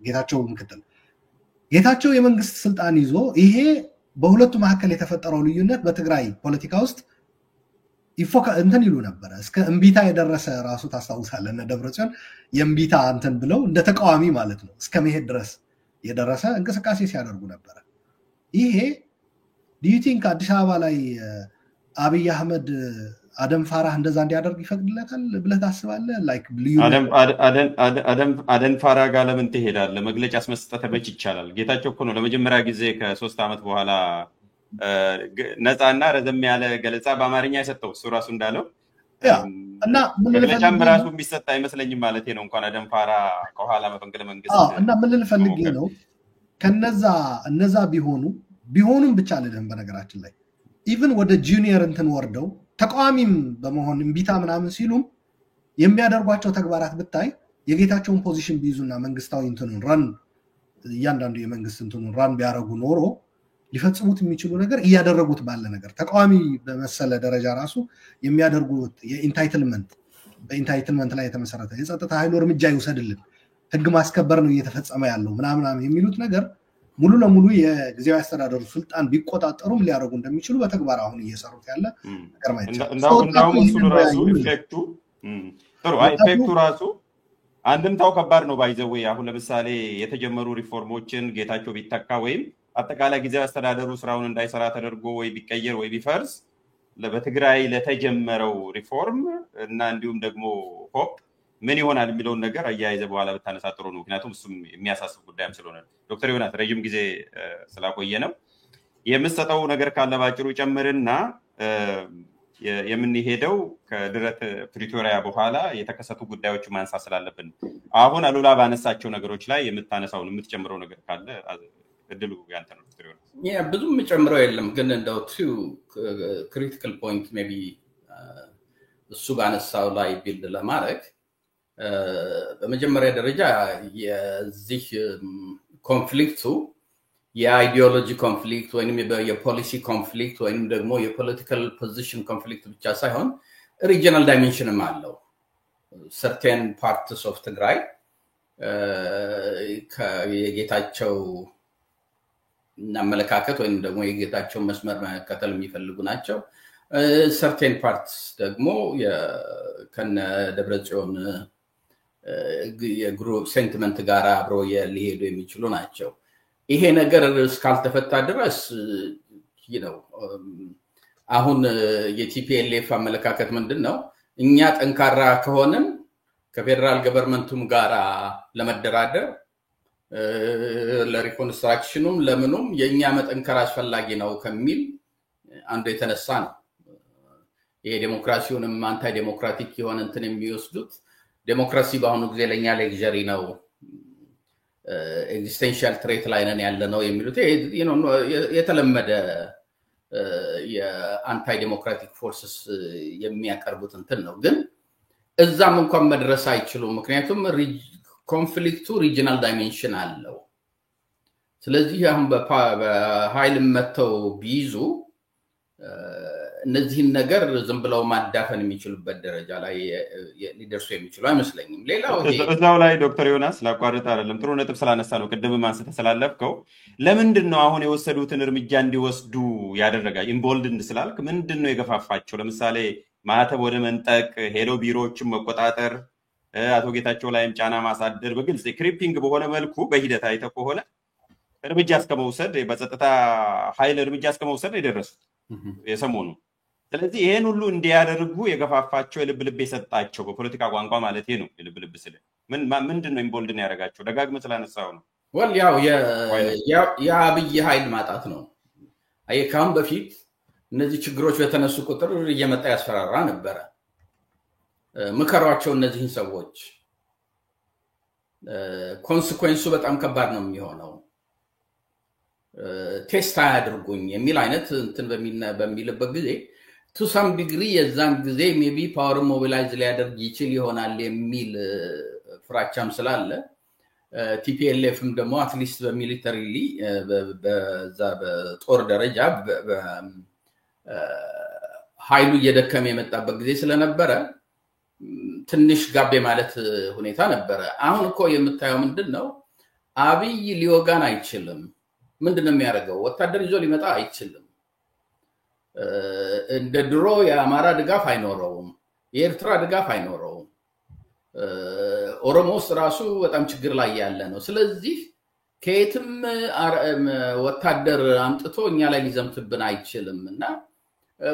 ጌታቸው ምክትል። ጌታቸው የመንግስት ስልጣን ይዞ ይሄ በሁለቱ መካከል የተፈጠረው ልዩነት በትግራይ ፖለቲካ ውስጥ እንትን ይሉ ነበረ። እስከ እምቢታ የደረሰ ራሱ ታስታውሳለህ። እነ ደብረጽዮን የእምቢታ እንትን ብለው እንደ ተቃዋሚ ማለት ነው እስከ መሄድ ድረስ የደረሰ እንቅስቃሴ ሲያደርጉ ነበረ። ይሄ ዲዩቲንክ አዲስ አበባ ላይ አብይ አህመድ አደም ፋራህ እንደዛ እንዲያደርግ ይፈቅድለታል ብለህ ታስባለህ? አደም ፋራህ ጋር ለምን ትሄዳለህ? መግለጫ መስጠት መች ይቻላል? ጌታቸው እኮ ነው ለመጀመሪያ ጊዜ ከ3 ዓመት በኋላ ነፃና ረዘም ያለ ገለጻ በአማርኛ የሰጠው እሱ ራሱ እንዳለው እና መግለጫም ራሱ የሚሰጥ አይመስለኝም ማለት ነው። እንኳን አደም ፋራህ ከኋላ መፈንቅለ መንግስት እና ምን ልፈልግ ነው እነዛ ቢሆኑም ብቻ አይደለም። በነገራችን ላይ ኢቭን ወደ ጁኒየር እንትን ወርደው ተቃዋሚም በመሆን እምቢታ ምናምን ሲሉም የሚያደርጓቸው ተግባራት ብታይ የጌታቸውን ፖዚሽን ቢይዙና መንግስታዊ እንትኑን እያንዳንዱ የመንግስት እንትኑን ራን ቢያደርጉ ኖሮ ሊፈጽሙት የሚችሉ ነገር እያደረጉት ባለ ነገር ተቃዋሚ በመሰለ ደረጃ ራሱ የሚያደርጉት በኢንታይትልመንት ላይ የተመሰረተ የጸጥታ ኃይሉ እርምጃ ይውሰድልን ህግ ማስከበር ነው እየተፈጸመ ያለው ምናምን የሚሉት ነገር ሙሉ ለሙሉ የጊዜያዊ አስተዳደሩ ስልጣን ቢቆጣጠሩም ሊያደርጉ እንደሚችሉ በተግባር አሁን እየሰሩት ያለ ነገር ማለት ነው። እንዳውም እሱ ራሱ ኢፌክቱ ራሱ አንድምታው ከባድ ነው ባይዘው። አሁን ለምሳሌ የተጀመሩ ሪፎርሞችን ጌታቸው ቢተካ ወይም አጠቃላይ ጊዜያዊ አስተዳደሩ ስራውን እንዳይሰራ ተደርጎ ወይ ቢቀየር ወይ ቢፈርስ በትግራይ ለተጀመረው ሪፎርም እና እንዲሁም ደግሞ ሆፕ ምን ይሆናል የሚለውን ነገር አያይዘ በኋላ ብታነሳ ጥሩ ነው። ምክንያቱም እሱም የሚያሳስብ ጉዳይም ስለሆነ ዶክተር ዮናስ ረጅም ጊዜ ስላቆየ ነው የምሰጠው ነገር ካለ ባጭሩ ጨምርና የምንሄደው ከድረት ፕሪቶሪያ በኋላ የተከሰቱ ጉዳዮች ማንሳት ስላለብን አሁን አሉላ ባነሳቸው ነገሮች ላይ የምታነሳውን የምትጨምረው ነገር ካለ እድሉ ያንተ ነው ዶክተር ዮናስ። ብዙም የምጨምረው የለም ግን እንደው ቱ ክሪቲካል ፖይንት ሜቢ እሱ ባነሳው ላይ ቢልድ ለማድረግ በመጀመሪያ ደረጃ የዚህ ኮንፍሊክቱ የአይዲዮሎጂ ኮንፍሊክት ወይንም የፖሊሲ ኮንፍሊክት ወይንም ደግሞ የፖለቲካል ፖዚሽን ኮንፍሊክት ብቻ ሳይሆን ሪጂናል ዳይሜንሽንም አለው። ሰርቴን ፓርትስ ኦፍ ትግራይ የጌታቸው አመለካከት ወይንም ደግሞ የጌታቸው መስመር መከተል የሚፈልጉ ናቸው። ሰርቴን ፓርትስ ደግሞ ከነ ደብረጽዮን የግሩፕ ሴንቲመንት ጋር አብሮ ሊሄዱ የሚችሉ ናቸው። ይሄ ነገር እስካልተፈታ ድረስ አሁን የቲፒኤልኤፍ አመለካከት ምንድነው? እኛ ጠንካራ ከሆነን ከፌደራል ገቨርንመንቱም ጋር ለመደራደር ለሪኮንስትራክሽኑም ለምኑም የኛ መጠንከር አስፈላጊ ነው ከሚል አንዱ የተነሳ ነው። ይሄ ዴሞክራሲውንም አንታይ ዴሞክራቲክ የሆነ እንትን የሚወስዱት ዴሞክራሲ በአሁኑ ጊዜ ለኛ ሌክዠሪ ነው ኤግዚስቴንሻል ትሬት ላይ ነን ያለ ነው የሚሉት የተለመደ የአንታይ ዴሞክራቲክ ፎርስስ የሚያቀርቡት እንትን ነው። ግን እዛም እንኳን መድረስ አይችሉም ምክንያቱም ኮንፍሊክቱ ሪጂናል ዳይሜንሽን አለው። ስለዚህ አሁን በኃይል መተው ቢይዙ እነዚህን ነገር ዝም ብለው ማዳፈን የሚችሉበት ደረጃ ላይ ሊደርሱ የሚችሉ አይመስለኝም። ሌላው እዛው ላይ ዶክተር ዮናስ ላቋርጥ አይደለም ጥሩ ነጥብ ስላነሳ ነው ቅድም አንስተ ስላለፍከው ለምንድነው አሁን የወሰዱትን እርምጃ እንዲወስዱ ያደረጋ ኢንቮልቭድ ስላልክ ምንድነው የገፋፋቸው? ለምሳሌ ማህተብ ወደ መንጠቅ ሄዶ ቢሮዎችን መቆጣጠር አቶ ጌታቸው ላይም ጫና ማሳደር በግልጽ ክሪፒንግ በሆነ መልኩ በሂደት አይተው ከሆነ እርምጃ እስከመውሰድ በጸጥታ ኃይል እርምጃ እስከመውሰድ የደረሱት የሰሞኑ። ስለዚህ ይሄን ሁሉ እንዲያደርጉ የገፋፋቸው የልብ ልብ የሰጣቸው በፖለቲካ ቋንቋ ማለት ነው የልብ ልብ ስለ ምንድነው ኢንቮልቭድ ያደረጋቸው? ደጋግመህ ስላነሳው ነው። ያው የአብይ ኃይል ማጣት ነው። ካሁን በፊት እነዚህ ችግሮች በተነሱ ቁጥር እየመጣ ያስፈራራ ነበረ። ምከሯቸው እነዚህን ሰዎች ኮንሲኩዌንሱ በጣም ከባድ ነው የሚሆነው ቴስት አያድርጉኝ የሚል አይነት እንትን በሚልበት ጊዜ ቱ ሳም ዲግሪ የዛን ጊዜ ሜቢ ፓወር ሞቢላይዝ ሊያደርግ ይችል ይሆናል የሚል ፍራቻም ስላለ ቲፒኤልኤፍም ደግሞ አትሊስት በሚሊተሪሊ በዛ በጦር ደረጃ ኃይሉ እየደከመ የመጣበት ጊዜ ስለነበረ ትንሽ ጋቤ ማለት ሁኔታ ነበረ። አሁን እኮ የምታየው ምንድነው? አብይ ሊወጋን አይችልም። ምንድነው የሚያደርገው? ወታደር ይዞ ሊመጣ አይችልም። እንደ ድሮ የአማራ ድጋፍ አይኖረውም፣ የኤርትራ ድጋፍ አይኖረውም። ኦሮሞ ውስጥ ራሱ በጣም ችግር ላይ ያለ ነው። ስለዚህ ከየትም ወታደር አምጥቶ እኛ ላይ ሊዘምትብን አይችልም እና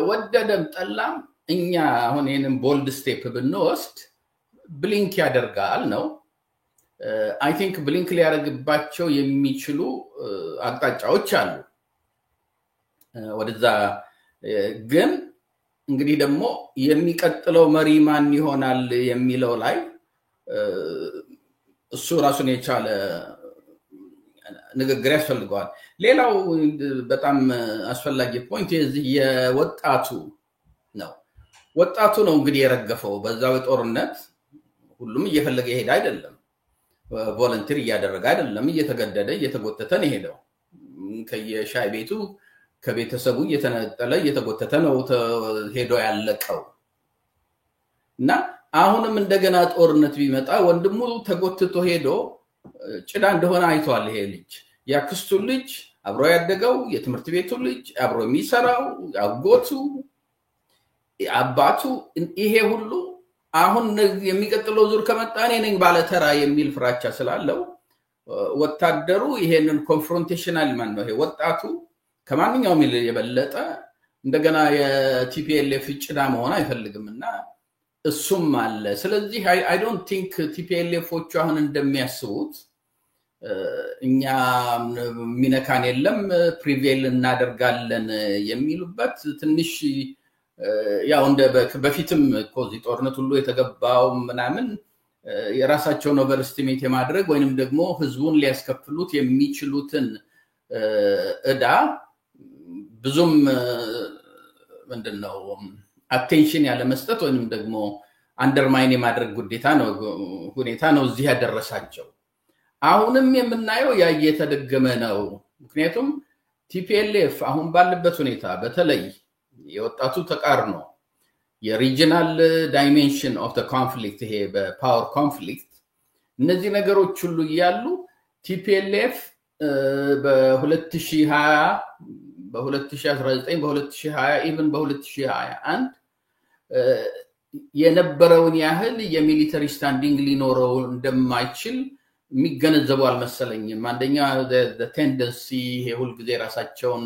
ወደደም ጠላም እኛ አሁን ይሄንን ቦልድ ስቴፕ ብንወስድ ብሊንክ ያደርጋል ነው። አይ ቲንክ ብሊንክ ሊያደርግባቸው የሚችሉ አቅጣጫዎች አሉ ወደዛ። ግን እንግዲህ ደግሞ የሚቀጥለው መሪ ማን ይሆናል የሚለው ላይ እሱ ራሱን የቻለ ንግግር ያስፈልገዋል። ሌላው በጣም አስፈላጊ ፖይንት የዚህ የወጣቱ ነው። ወጣቱ ነው እንግዲህ የረገፈው በዛው ጦርነት። ሁሉም እየፈለገ ይሄድ አይደለም፣ ቮለንቲር እያደረገ አይደለም፣ እየተገደደ እየተጎተተ ነው ሄደው። ከየሻይ ቤቱ ከቤተሰቡ እየተነጠለ እየተጎተተ ነው ሄዶ ያለቀው እና አሁንም እንደገና ጦርነት ቢመጣ ወንድሙ ተጎትቶ ሄዶ ጭዳ እንደሆነ አይቷል። ይሄ ልጅ ያክስቱ ልጅ አብሮ ያደገው የትምህርት ቤቱ ልጅ አብሮ የሚሰራው አጎቱ አባቱ ይሄ ሁሉ አሁን የሚቀጥለው ዙር ከመጣ እኔ ነኝ ባለተራ የሚል ፍራቻ ስላለው ወታደሩ ይሄንን ኮንፍሮንቴሽናል ማን ነው ይሄ ወጣቱ ከማንኛውም የበለጠ እንደገና የቲፒኤልኤፍ ጭዳ መሆን አይፈልግምና እሱም አለ። ስለዚህ አይ ዶንት ቲንክ ቲፒኤልኤፎቹ አሁን እንደሚያስቡት እኛ ሚነካን የለም ፕሪቬል እናደርጋለን የሚሉበት ትንሽ ያው እንደ በፊትም ኮዚ ጦርነት ሁሉ የተገባው ምናምን የራሳቸውን ኦቨርስቲሜት የማድረግ ወይንም ደግሞ ህዝቡን ሊያስከፍሉት የሚችሉትን እዳ ብዙም ምንድነው አቴንሽን ያለ መስጠት ወይንም ደግሞ አንደርማይን የማድረግ ሁኔታ ነው እዚህ ያደረሳቸው። አሁንም የምናየው ያ እየተደገመ ነው። ምክንያቱም ቲፒኤልኤፍ አሁን ባለበት ሁኔታ በተለይ የወጣቱ ተቃርኖ የሪጂናል ዳይሜንሽን ኦፍ ዘ ኮንፍሊክት ይሄ በፓወር ኮንፍሊክት እነዚህ ነገሮች ሁሉ ያሉ ቲፒኤልኤፍ በ2020 በ2019 በ2020 ኢቭን በ2021 የነበረውን ያህል የሚሊተሪ ስታንዲንግ ሊኖረው እንደማይችል የሚገነዘቡ አልመሰለኝም። አንደኛ ቴንደንሲ ይሄ ሁሉ ጊዜ ራሳቸውን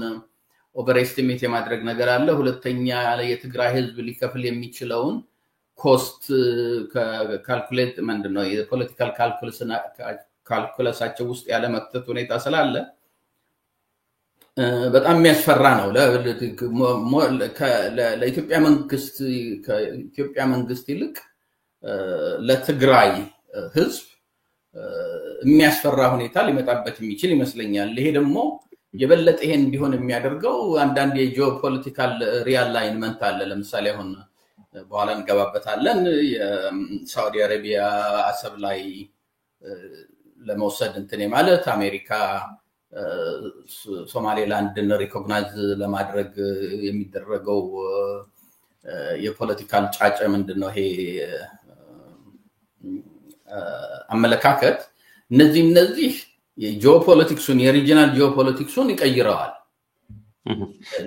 ኦቨርኤስቲሜት የማድረግ ነገር አለ። ሁለተኛ የትግራይ ህዝብ ሊከፍል የሚችለውን ኮስት ካልኩሌት ምንድነው የፖለቲካል ካልኩለሳቸው ውስጥ ያለ መክተት ሁኔታ ስላለ በጣም የሚያስፈራ ነው። ለኢትዮጵያ መንግስት ይልቅ ለትግራይ ህዝብ የሚያስፈራ ሁኔታ ሊመጣበት የሚችል ይመስለኛል። ይሄ ደግሞ የበለጠ ይሄን እንዲሆን የሚያደርገው አንዳንድ የጂኦፖለቲካል ሪአላይንመንት አለ። ለምሳሌ አሁን በኋላ እንገባበታለን የሳውዲ አረቢያ አሰብ ላይ ለመውሰድ እንትን ማለት አሜሪካ ሶማሌላንድን ሪኮግናይዝ ለማድረግ የሚደረገው የፖለቲካል ጫጨ ምንድነው ይሄ አመለካከት እነዚህ የጂኦፖለቲክሱን የሪጂናል ጂኦፖለቲክሱን ይቀይረዋል።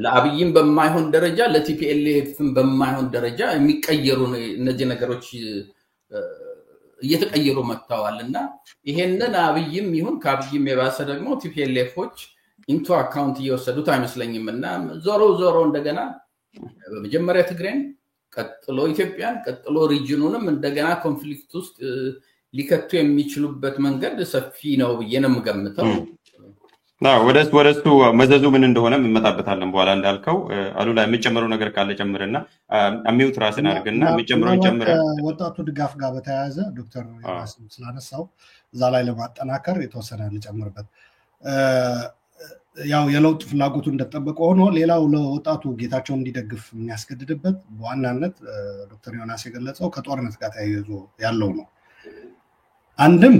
ለአብይም በማይሆን ደረጃ ለቲፒኤልኤፍም በማይሆን ደረጃ የሚቀየሩ እነዚህ ነገሮች እየተቀየሩ መጥተዋልና ይሄንን አብይም ይሁን ከአብይም የባሰ ደግሞ ቲፒኤልኤፎች ኢንቱ አካውንት እየወሰዱት አይመስለኝምና ዞሮ እንደገና በመጀመሪያ ትግሬን ቀጥሎ ኢትዮጵያን ቀጥሎ ሪጅኑንም እንደገና ኮንፍሊክት ውስጥ ሊከቱ የሚችሉበት መንገድ ሰፊ ነው ብዬ ነው የምገምተው። ወደሱ መዘዙ ምን እንደሆነ እንመጣበታለን በኋላ እንዳልከው። አሉላ የምጨምረው ነገር ካለ ጨምርና አሚውት ራስን አድርግና የምጨምረው ጨምረ ወጣቱ ድጋፍ ጋር በተያያዘ ዶክተር ያሲን ስላነሳው እዛ ላይ ለማጠናከር የተወሰነ ልጨምርበት። ያው የለውጥ ፍላጎቱ እንደተጠበቀ ሆኖ ሌላው ለወጣቱ ጌታቸው እንዲደግፍ የሚያስገድድበት በዋናነት ዶክተር ዮናስ የገለጸው ከጦርነት ጋር ተያይዞ ያለው ነው። አንድም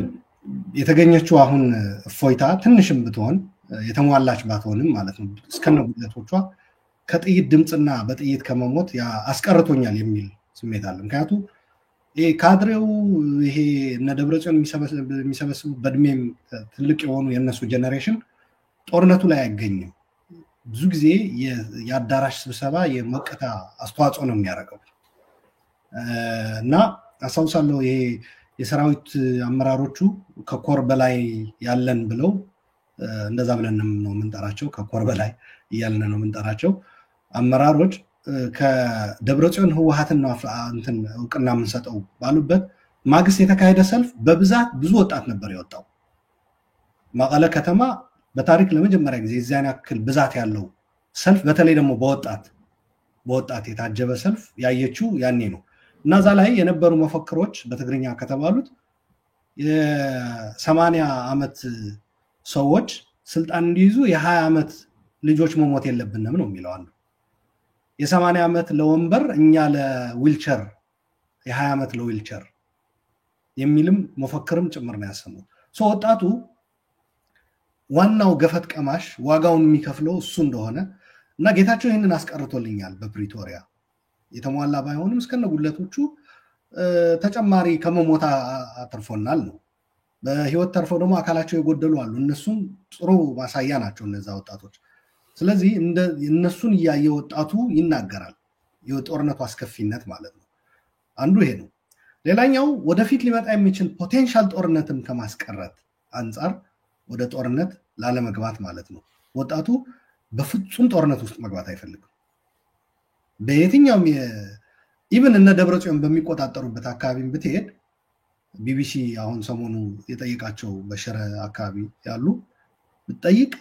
የተገኘችው አሁን እፎይታ ትንሽም ብትሆን የተሟላች ባትሆንም ማለት ነው እስከነ ጉድለቶቿ ከጥይት ድምጽና በጥይት ከመሞት አስቀርቶኛል የሚል ስሜት አለ። ምክንያቱም ይሄ ካድሬው ይሄ እነ ደብረጽዮን የሚሰበስቡ በእድሜም ትልቅ የሆኑ የነሱ ጀነሬሽን ጦርነቱ ላይ አይገኝም። ብዙ ጊዜ የአዳራሽ ስብሰባ የሞቅታ አስተዋጽኦ ነው የሚያደርገው እና አሳውሳለሁ ይሄ የሰራዊት አመራሮቹ ከኮር በላይ ያለን ብለው እንደዛ ብለን ነው የምንጠራቸው። ከኮር በላይ ያለን ነው የምንጠራቸው አመራሮች ከደብረጽዮን ህወሓትና እንትን እውቅና የምንሰጠው ባሉበት ማግስት የተካሄደ ሰልፍ በብዛት ብዙ ወጣት ነበር የወጣው። መቀለ ከተማ በታሪክ ለመጀመሪያ ጊዜ እዚያን ያክል ብዛት ያለው ሰልፍ በተለይ ደግሞ በወጣት የታጀበ ሰልፍ ያየችው ያኔ ነው። እና እዛ ላይ የነበሩ መፈክሮች በትግርኛ ከተባሉት የ80 ዓመት ሰዎች ስልጣን እንዲይዙ የ20 ዓመት ልጆች መሞት የለብንም ነው የሚለው አንዱ። የ80 ዓመት ለወንበር እኛ ለዊልቸር የ20 ዓመት ለዊልቸር የሚልም መፈክርም ጭምር ነው ያሰሙት። ወጣቱ ዋናው ገፈት ቀማሽ ዋጋውን የሚከፍለው እሱ እንደሆነ እና ጌታቸው ይህንን አስቀርቶልኛል በፕሪቶሪያ የተሟላ ባይሆንም እስከነ ጉለቶቹ ተጨማሪ ከመሞታ አትርፎናል ነው። በህይወት ተርፈው ደግሞ አካላቸው የጎደሉ አሉ። እነሱም ጥሩ ማሳያ ናቸው እነዛ ወጣቶች። ስለዚህ እነሱን እያየ ወጣቱ ይናገራል የጦርነቱ አስከፊነት ማለት ነው። አንዱ ይሄ ነው። ሌላኛው ወደፊት ሊመጣ የሚችል ፖቴንሻል ጦርነትን ከማስቀረት አንጻር ወደ ጦርነት ላለመግባት ማለት ነው። ወጣቱ በፍጹም ጦርነት ውስጥ መግባት አይፈልግም። በየትኛውም ኢቭን እነ ደብረጽዮን በሚቆጣጠሩበት አካባቢ ብትሄድ ቢቢሲ አሁን ሰሞኑ የጠየቃቸው በሽረ አካባቢ ያሉ ብትጠይቅ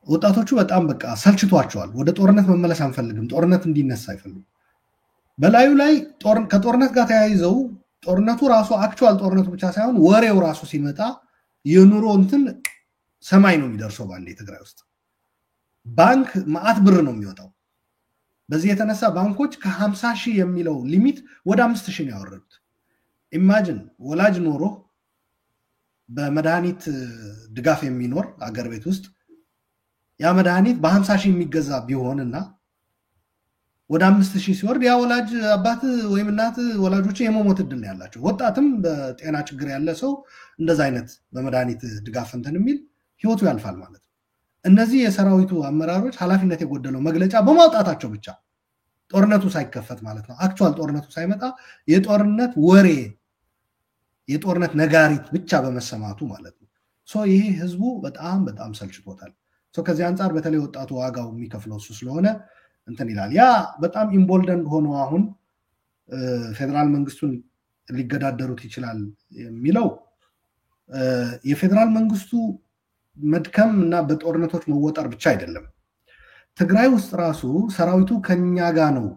ወጣቶቹ በጣም በቃ ሰልችቷቸዋል። ወደ ጦርነት መመለስ አንፈልግም፣ ጦርነት እንዲነሳ አይፈልጉም። በላዩ ላይ ከጦርነት ጋር ተያይዘው ጦርነቱ ራሱ አክቹዋል ጦርነቱ ብቻ ሳይሆን ወሬው ራሱ ሲመጣ የኑሮ እንትን ሰማይ ነው የሚደርሰው። ባንዴ ትግራይ ውስጥ ባንክ ማአት ብር ነው የሚወጣው። በዚህ የተነሳ ባንኮች ከ50,000 የሚለው ሊሚት ወደ 5,000 ያወረዱት። ኢማጂን ወላጅ ኖሮ በመድኃኒት ድጋፍ የሚኖር አገር ቤት ውስጥ ያ መድኃኒት በ50,000 የሚገዛ ቢሆንና ወደ 5,000 ሲወርድ ያ ወላጅ አባት ወይም እናት ወላጆች የመሞት እድል ነው ያላቸው። ወጣትም በጤና ችግር ያለ ሰው እንደዛ አይነት በመድኃኒት ድጋፍ እንትን የሚል ህይወቱ ያልፋል ማለት ነው። እነዚህ የሰራዊቱ አመራሮች ኃላፊነት የጎደለው መግለጫ በማውጣታቸው ብቻ ጦርነቱ ሳይከፈት ማለት ነው አክቹዋል ጦርነቱ ሳይመጣ የጦርነት ወሬ የጦርነት ነጋሪት ብቻ በመሰማቱ ማለት ነው። ይሄ ህዝቡ በጣም በጣም ሰልችቶታል። ከዚህ አንጻር በተለይ ወጣቱ ዋጋው የሚከፍለው እሱ ስለሆነ እንትን ይላል። ያ በጣም ኢምቦልደንድ ሆኖ አሁን ፌደራል መንግስቱን ሊገዳደሩት ይችላል የሚለው የፌደራል መንግስቱ መድከም እና በጦርነቶች መወጠር ብቻ አይደለም። ትግራይ ውስጥ ራሱ ሰራዊቱ ከኛ ጋር ነው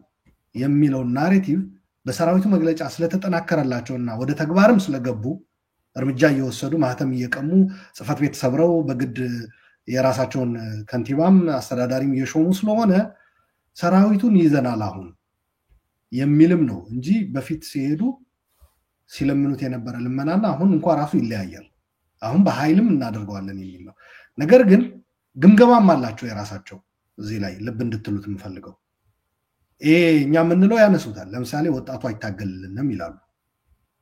የሚለው ናሬቲቭ በሰራዊቱ መግለጫ ስለተጠናከረላቸውና ወደ ተግባርም ስለገቡ እርምጃ እየወሰዱ ማህተም እየቀሙ ጽፈት ቤት ሰብረው በግድ የራሳቸውን ከንቲባም አስተዳዳሪም እየሾሙ ስለሆነ ሰራዊቱን ይዘናል አሁን የሚልም ነው እንጂ በፊት ሲሄዱ ሲለምኑት የነበረ ልመናና አሁን እንኳን ራሱ ይለያያል። አሁን በኃይልም እናደርገዋለን የሚል ነው። ነገር ግን ግምገማም አላቸው የራሳቸው። እዚህ ላይ ልብ እንድትሉት የምፈልገው እኛ የምንለው ያነሱታል። ለምሳሌ ወጣቱ አይታገልልንም ይላሉ።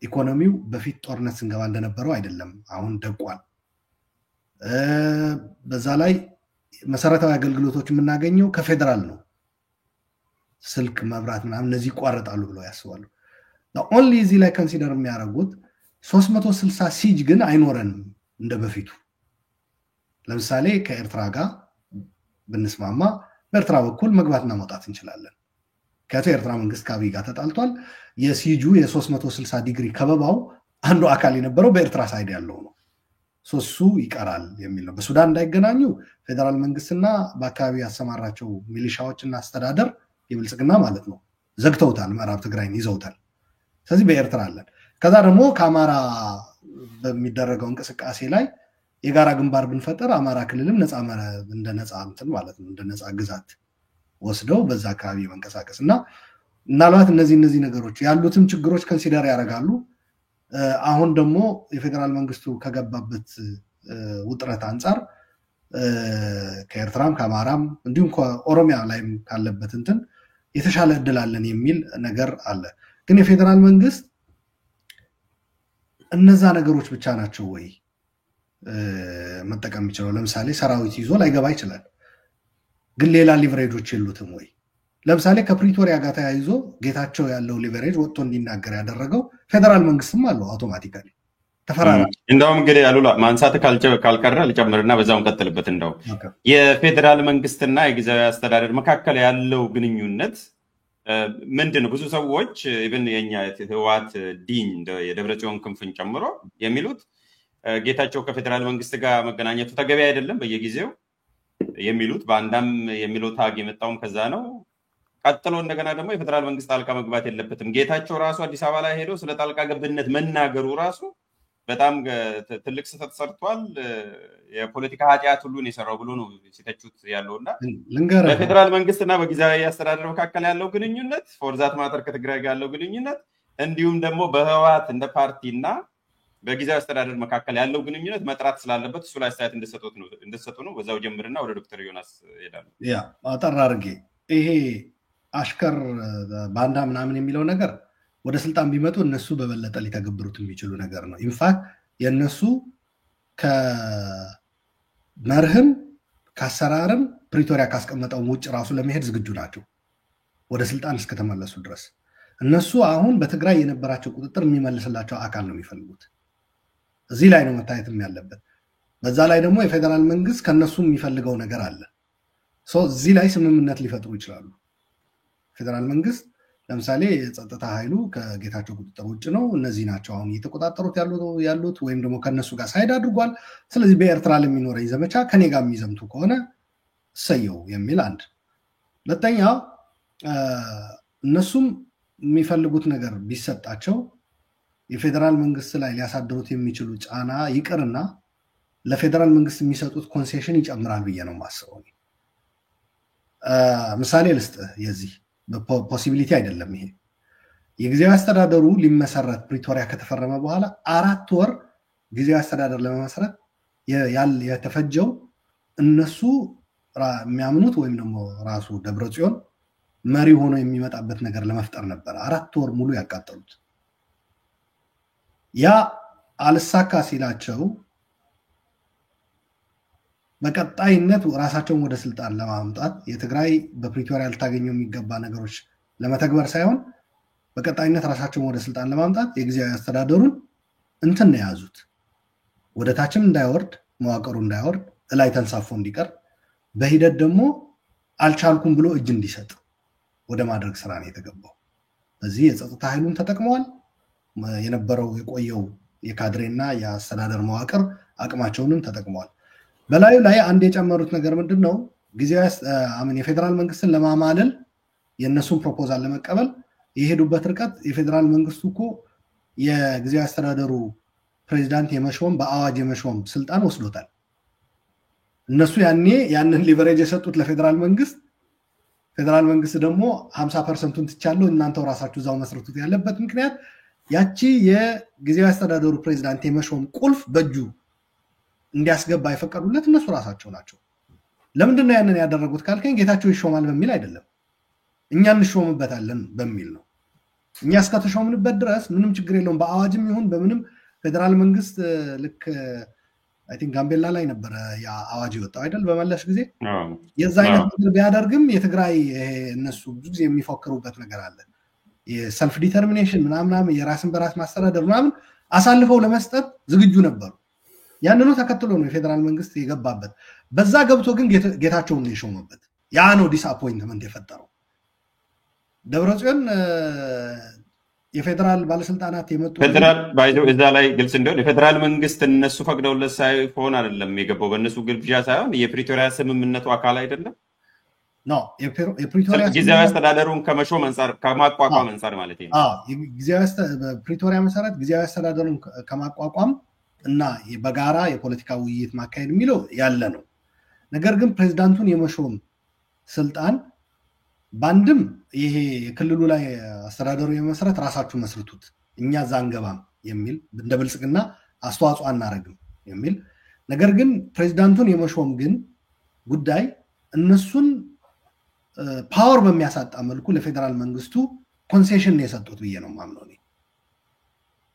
ኢኮኖሚው በፊት ጦርነት ስንገባ እንደነበረው አይደለም፣ አሁን ደቋል። በዛ ላይ መሰረታዊ አገልግሎቶች የምናገኘው ከፌደራል ነው። ስልክ፣ መብራት ምናምን እነዚህ ይቋረጣሉ ብለው ያስባሉ። ኦንሊ እዚህ ላይ ኮንሲደር የሚያደርጉት 360 ሲጅ ግን አይኖረንም እንደ በፊቱ። ለምሳሌ ከኤርትራ ጋር ብንስማማ በኤርትራ በኩል መግባትና መውጣት እንችላለን። ከኤርትራ መንግስት ከአብይ ጋር ተጣልቷል። የሲጁ የ360 ዲግሪ ከበባው አንዱ አካል የነበረው በኤርትራ ሳይድ ያለው ነው። እሱ ይቀራል የሚል ነው። በሱዳን እንዳይገናኙ ፌደራል መንግስትና በአካባቢ ያሰማራቸው ሚሊሻዎችና አስተዳደር የብልጽግና ማለት ነው ዘግተውታል፣ ምዕራብ ትግራይን ይዘውታል። ስለዚህ በኤርትራ አለን። ከዛ ደግሞ ከአማራ በሚደረገው እንቅስቃሴ ላይ የጋራ ግንባር ብንፈጠር አማራ ክልልም እንደ ነፃ እንትን ማለት ነው እንደ ነፃ ግዛት ወስደው በዛ አካባቢ መንቀሳቀስ እና ምናልባት እነዚህ ነገሮች ያሉትን ችግሮች ኮንሲደር ያደርጋሉ። አሁን ደግሞ የፌደራል መንግስቱ ከገባበት ውጥረት አንጻር ከኤርትራም ከአማራም እንዲሁም ከኦሮሚያ ላይም ካለበት እንትን የተሻለ እድል አለን የሚል ነገር አለ። ግን የፌደራል መንግስት እነዛ ነገሮች ብቻ ናቸው ወይ መጠቀም የሚችለው? ለምሳሌ ሰራዊት ይዞ ላይገባ ይችላል፣ ግን ሌላ ሊቨሬጆች የሉትም ወይ? ለምሳሌ ከፕሪቶሪያ ጋር ተያይዞ ጌታቸው ያለው ሊቨሬጅ ወጥቶ እንዲናገር ያደረገው ፌደራል መንግስትም አለው አውቶማቲካሊ ተፈራራ። እንደውም እንግዲህ አሉላ ማንሳት ካልቀረ ልጨምርና በዛው እንቀጥልበት። እንደውም የፌደራል መንግስትና የጊዜያዊ አስተዳደር መካከል ያለው ግንኙነት ምንድነው? ብዙ ሰዎች ኢቭን የኛ ህወሓት ዲን የደብረጽዮን ክንፍን ጨምሮ የሚሉት ጌታቸው ከፌደራል መንግስት ጋር መገናኘቱ ተገቢ አይደለም በየጊዜው የሚሉት፣ በአንዳም የሚለው ታግ የመጣውም ከዛ ነው። ቀጥሎ እንደገና ደግሞ የፌደራል መንግስት ጣልቃ መግባት የለበትም። ጌታቸው ራሱ አዲስ አበባ ላይ ሄዶ ስለ ጣልቃ ገብነት መናገሩ ራሱ በጣም ትልቅ ስህተት ሰርቷል፣ የፖለቲካ ኃጢአት ሁሉን የሰራው ብሎ ነው ሲተቹት ያለውና በፌደራል መንግስትና በጊዜያዊ አስተዳደር መካከል ያለው ግንኙነት ፎርዛት ማተር ከትግራይ ጋር ያለው ግንኙነት እንዲሁም ደግሞ በህወሓት እንደ ፓርቲና በጊዜያዊ አስተዳደር መካከል ያለው ግንኙነት መጥራት ስላለበት እሱ ላይ አስተያየት እንደሰጡ ነው። በዛው ጀምርና ወደ ዶክተር ዮናስ ሄዳለሁ። ያ አጠር አድርጌ ይሄ አሽከር ባንዳ ምናምን የሚለው ነገር ወደ ስልጣን ቢመጡ እነሱ በበለጠ ሊተገብሩት የሚችሉ ነገር ነው። ኢንፋክት የእነሱ ከመርህም ከአሰራርም ፕሪቶሪያ ካስቀመጠው ውጭ ራሱ ለመሄድ ዝግጁ ናቸው ወደ ስልጣን እስከተመለሱ ድረስ። እነሱ አሁን በትግራይ የነበራቸው ቁጥጥር የሚመልስላቸው አካል ነው የሚፈልጉት። እዚህ ላይ ነው መታየትም ያለበት። በዛ ላይ ደግሞ የፌዴራል መንግስት ከነሱ የሚፈልገው ነገር አለ። እዚህ ላይ ስምምነት ሊፈጥሩ ይችላሉ። ፌዴራል መንግስት ለምሳሌ የጸጥታ ኃይሉ ከጌታቸው ቁጥጥር ውጭ ነው፣ እነዚህ ናቸው አሁን እየተቆጣጠሩት ያሉት ወይም ደግሞ ከነሱ ጋር ሳይድ አድርጓል። ስለዚህ በኤርትራ ለሚኖረኝ ዘመቻ ከኔ ጋር የሚዘምቱ ከሆነ እሰየው የሚል አንድ። ሁለተኛው እነሱም የሚፈልጉት ነገር ቢሰጣቸው የፌዴራል መንግስት ላይ ሊያሳድሩት የሚችሉ ጫና ይቅርና ለፌዴራል መንግስት የሚሰጡት ኮንሴሽን ይጨምራል ብዬ ነው የማስበው። ምሳሌ ልስጥህ። የዚህ ፖሲቢሊቲ አይደለም ይሄ። የጊዜያዊ አስተዳደሩ ሊመሰረት ፕሪቶሪያ ከተፈረመ በኋላ 4 ወር ጊዜያዊ አስተዳደር ለመመስረት የተፈጀው እነሱ የሚያምኑት ወይም ደግሞ ራሱ ደብረጽዮን መሪ ሆኖ የሚመጣበት ነገር ለመፍጠር ነበር 4 ወር ሙሉ ያቃጠሉት። ያ አልሳካ ሲላቸው በቀጣይነት ራሳቸውን ወደ ስልጣን ለማምጣት የትግራይ በፕሪቶሪያ ልታገኘው የሚገባ ነገሮች ለመተግበር ሳይሆን በቀጣይነት ራሳቸውን ወደ ስልጣን ለማምጣት የጊዜያዊ አስተዳደሩን እንትን ነው የያዙት። ወደ ታችም እንዳይወርድ መዋቅሩ እንዳይወርድ እላይ ተንሳፎ እንዲቀር በሂደት ደግሞ አልቻልኩም ብሎ እጅ እንዲሰጥ ወደ ማድረግ ስራ ነው የተገባው። በዚህ የጸጥታ ኃይሉን ተጠቅመዋል። የነበረው የቆየው የካድሬና የአስተዳደር መዋቅር አቅማቸውንም ተጠቅመዋል። በላዩ ላይ አንድ የጨመሩት ነገር ምንድነው? ጊዜያዊ የፌዴራል መንግስትን ለማማለል የነሱን ፕሮፖዛል ለመቀበል የሄዱበት ርቀት የፌዴራል መንግስቱ እኮ የጊዜያዊ አስተዳደሩ ፕሬዚዳንት የመሾም በአዋጅ የመሾም ስልጣን ወስዶታል። እነሱ ያንን ሊቨሬጅ የሰጡት ለፌዴራል መንግስት፣ ፌዴራል መንግስት ደግሞ 50%ቱን ትቻለው እናንተው ራሳችሁ እዛው መስርቱት ያለበት ምክንያት ያቺ የጊዜያዊ አስተዳደሩ ፕሬዚዳንት የመሾም ቁልፍ በእጁ እንዲያስገባ የፈቀዱለት እነሱ ራሳቸው ናቸው። ለምንድን ነው ያንን ያደረጉት ካልከኝ ጌታቸው ይሾማል በሚል አይደለም፣ እኛ እንሾምበታለን በሚል ነው። እኛ እስከተሾምንበት ድረስ ምንም ችግር የለውም። በአዋጅም ይሁን በምንም ፌዴራል መንግስት ልክ አይ ቲንክ ጋምቤላ ላይ ነበረ ያ አዋጅ የወጣው አይደል? በመለስ ጊዜ የዛ አይነት ነገር ቢያደርግም የትግራይ እነሱ ብዙ ጊዜ የሚፎክሩበት ነገር አለ። የሰልፍ ዲተርሚኔሽን ምናምን የራስን በራስ ማስተዳደር ምናምን አሳልፈው ለመስጠት ዝግጁ ነበሩ። ያንኑ ተከትሎ ነው የፌዴራል መንግስት የገባበት። በዛ ገብቶ ግን ጌታቸውን ነው የሾመበት። ያ ነው ዲስአፖይንትመንት የፈጠረው። ደብረጽዮን የፌዴራል ባለስልጣናት የመጡ ፌዴራል ባይዘው እዛ ላይ ግልጽ እንደሆነ የፌዴራል መንግስት እነሱ ፈቅደውለት ሳይሆን አይደለም የገባው፣ በእነሱ ግብዣ ሳይሆን የፕሪቶሪያ ስምምነቱ አካል አይደለም ነው። የፕሪቶሪያ ጊዜያዊ አስተዳደሩን ከመሾም አንፃር ከማቋቋም አንፃር ማለት ነው። በፕሪቶሪያ መሰረት ጊዜያዊ አስተዳደሩን ከማቋቋም እና በጋራ የፖለቲካ ውይይት ማካሄድ የሚለው ያለ ነው። ነገር ግን ፕሬዝዳንቱን የመሾም ስልጣን ባንድም ይሄ የክልሉ ላይ አስተዳደሩ የመሰረት ራሳችሁ መስርቱት እኛ እዛ አንገባም የሚል እንደ ብልጽግና አስተዋጽኦ አናረግም የሚል ነገር ግን ፕሬዝዳንቱን የመሾም ግን ጉዳይ እነሱን ፓወር በሚያሳጣ መልኩ ለፌዴራል መንግስቱ ኮንሴሽን የሰጡት ብዬ ነው ማምነው።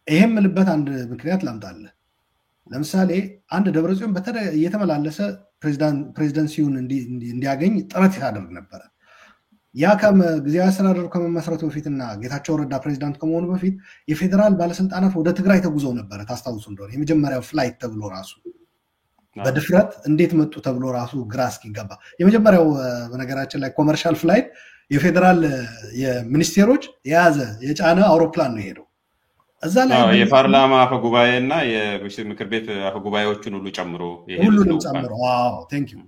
ይሄም ልበት አንድ ምክንያት ላምጣለህ። ለምሳሌ አንድ ደብረጽዮን እየተመላለሰ ፕሬዚደንሲውን እንዲያገኝ ጥረት ያደርግ ነበረ። ያ ጊዜያዊ አስተዳደሩ ከመመስረቱ በፊትና ጌታቸው ረዳ ፕሬዚዳንት ከመሆኑ በፊት የፌዴራል ባለስልጣናት ወደ ትግራይ ተጉዘው ነበረ። ታስታውሱ እንደሆነ የመጀመሪያው ፍላይት ተብሎ ራሱ በድፍረት እንዴት መጡ ተብሎ ራሱ ግራ እስኪገባ የመጀመሪያው በነገራችን ላይ ኮመርሻል ፍላይት የፌዴራል የሚኒስቴሮች የያዘ የጫነ አውሮፕላን ነው ሄደው እዛ ላይ የፓርላማ አፈጉባኤ እና የምክር ቤት አፈጉባኤዎችን ሁሉ ጨምሮ ሁሉንም ጨምሮ ቴንክ ዩ።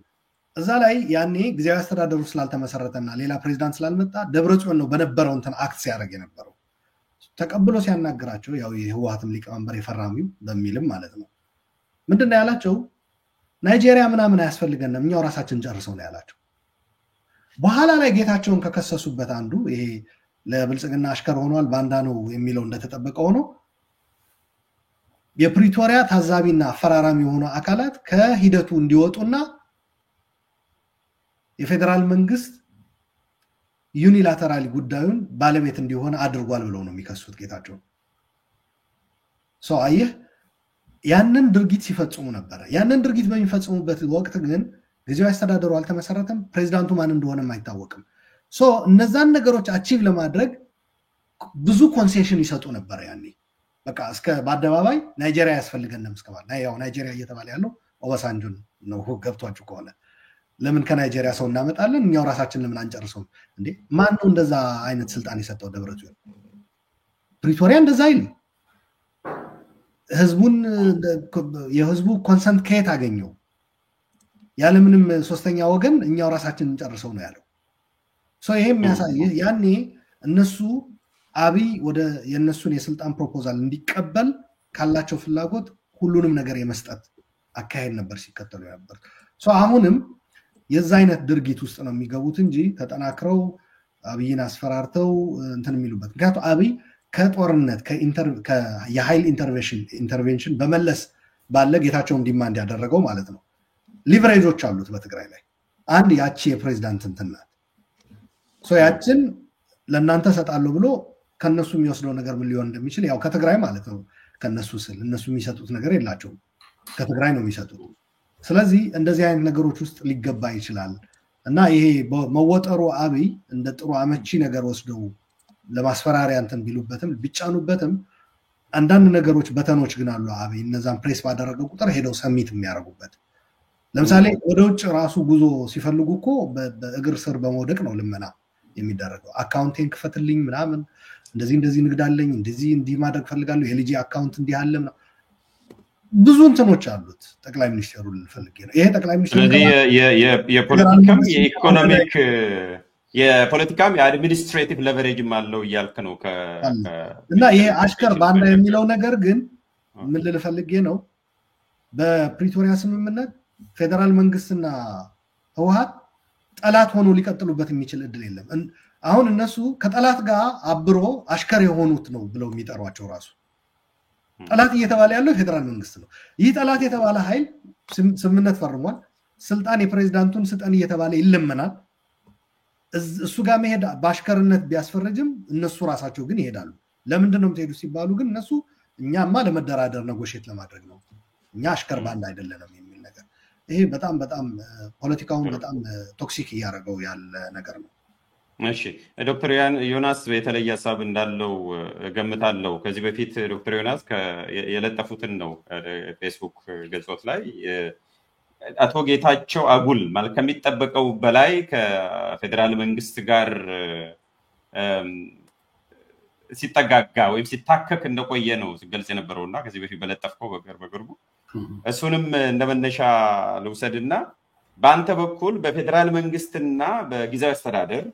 እዛ ላይ ያኔ ጊዜያዊ አስተዳደሩ ስላልተመሰረተና ሌላ ፕሬዚዳንት ስላልመጣ ደብረጽዮን ነው በነበረው እንትን አክት ሲያደርግ የነበረው። ተቀብሎ ሲያናግራቸው ያው የህወሓትም ሊቀመንበር የፈራሚው በሚልም ማለት ነው ምንድነው ያላቸው? ናይጄሪያ ምናምን አያስፈልገንም እኛው ራሳችን ጨርሰው ነው ያላቸው። በኋላ ላይ ጌታቸውን ከከሰሱበት አንዱ ይሄ ለብልጽግና አሽከር ሆኗል ባንዳ ነው የሚለው እንደተጠበቀ ሆኖ የፕሪቶሪያ ታዛቢና አፈራራሚ የሆኑ አካላት ከሂደቱ እንዲወጡና የፌደራል መንግስት ዩኒላተራሊ ጉዳዩን ባለቤት እንዲሆን አድርጓል ብለው ነው የሚከሱት ጌታቸው። አየህ ያንን ድርጊት ሲፈጽሙ ነበር። ያንን ድርጊት በሚፈጽሙበት ወቅት ግን ጊዜያዊ አስተዳደሩ አልተመሰረተም፣ ፕሬዝዳንቱ ማን እንደሆነም አይታወቅም። እነዛን ነገሮች አቺቭ ለማድረግ ብዙ ኮንሴሽን ይሰጡ ነበር ያኔ። በቃ እስከ በአደባባይ ናይጄሪያ ያስፈልገንም እስከባል ያው ናይጄሪያ እየተባለ ያለው ኦባሳንጆን ነው ገብቷችሁ ከሆነ ለምን ከናይጄሪያ ሰው እናመጣለን እኛው ራሳችን ለምን አንጨርሰውም እንዴ? ማን ነው እንደዛ አይነት ስልጣን የሰጠው ደብረጽዮን? ፕሪቶሪያ እንደዛ አይልም። የህዝቡ ኮንሰንት ከየት አገኘው? ያለምንም ሶስተኛ ወገን እኛው ራሳችን እንጨርሰው ነው ያለው። ይሄ የሚያሳየው ያኔ እነሱ አብይ ወደ የነሱን የስልጣን ፕሮፖዛል እንዲቀበል ካላቸው ፍላጎት ሁሉንም ነገር የመስጠት አካሄድ ነበር ሲከተሉ ነበር። አሁንም የዛ አይነት ድርጊት ውስጥ ነው የሚገቡት እንጂ ተጠናክረው አብይን አስፈራርተው እንትን የሚሉበት ምክንያቱም አብይ ከጦርነት የኃይል ኢንተርቬንሽን በመለስ ባለ ጌታቸውን ዲማንድ ያደረገው ማለት ነው። ሊቨሬጆች አሉት በትግራይ ላይ። አንድ ያቺ የፕሬዝዳንት እንትን ናት። ያችን ለእናንተ ሰጣለሁ ብሎ ከነሱ የሚወስደው ነገር ምን ሊሆን እንደሚችል ያው ከትግራይ ማለት ነው። ከነሱ ስል እነሱ የሚሰጡት ነገር የላቸውም፣ ከትግራይ ነው የሚሰጡት። ስለዚህ እንደዚህ አይነት ነገሮች ውስጥ ሊገባ ይችላል እና ይሄ መወጠሩ አብይ እንደ ጥሩ አመቺ ነገር ወስደው ለማስፈራሪያ እንትን ቢሉበትም ቢጫኑበትም አንዳንድ ነገሮች በተኖች ግን አሉ። አብይ እነዛን ፕሬስ ባደረገው ቁጥር ሄደው ሰሚት የሚያደርጉበት ለምሳሌ ወደ ውጭ ራሱ ጉዞ ሲፈልጉ እኮ በእግር ስር በመውደቅ ነው ልመና የሚደረገው። አካውንቴን ክፈትልኝ ምናምን እንደዚህ ንግዳለኝ እንዲህ ማድረግ ፈልጋለሁ የልጅ አካውንት እንዲህ አለ ብዙ እንትኖች አሉት። ጠቅላይ ሚኒስትሩ ልፈልግ ነው ይሄ ጠቅላይ ሚኒስትሩ ስለዚህ የፖለቲካም የኢኮኖሚክ የፖለቲካም የአድሚኒስትሬቲቭ ሌቨሬጅም አለው እያልክ ነው እና ይሄ አሽከር ባንዳ የሚለው ነገር ግን ምን ልፈልግ ነው በፕሪቶሪያ ስምምነት ፌደራል መንግስትና ህወሓት ጠላት ሆኖ ሊቀጥሉበት የሚችል እድል የለም። አሁን እነሱ ከጠላት ጋር አብሮ አሽከር የሆኑት ነው ብለው የሚጠሯቸው ራሱ ጠላት እየተባለ ያለው ፌደራል መንግስት ነው። ይህ ጠላት የተባለ ኃይል ስምምነት ፈርሟል። ስልጣን የፕሬዝዳንቱን ስልጣን እየተባለ ይለመናል። እሱ ጋር መሄድ በአሽከርነት ቢያስፈርጅም እነሱ ራሳቸው ግን ይሄዳሉ። ለምንድን ነው የምትሄዱ ሲባሉ ግን እነሱ እኛማ ለመደራደር ነጎሼት ለማድረግ ነው እኛ አሽከር ባንድ አይደለንም የሚል ነገር ይሄ በጣም ፖለቲካውን በጣም ቶክሲክ እያደረገው ያለ ነገር ነው። እሺ ዶክተር ዮናስ የተለየ ሀሳብ እንዳለው ገምታለሁ። ከዚህ በፊት ዶክተር ዮናስ የለጠፉትን ነው ፌስቡክ ገጾት ላይ አቶ ጌታቸው አጉል ማለት ከሚጠበቀው በላይ ከፌደራል መንግስት ጋር ሲጠጋጋ ወይም ሲታከክ እንደቆየ ነው ሲገልጽ የነበረውና ከዚህ በፊት በለጠፍከው በቅርቡ እሱንም እንደመነሻ ልውሰድና በአንተ በኩል በፌደራል መንግስትና በጊዜያዊ አስተዳደር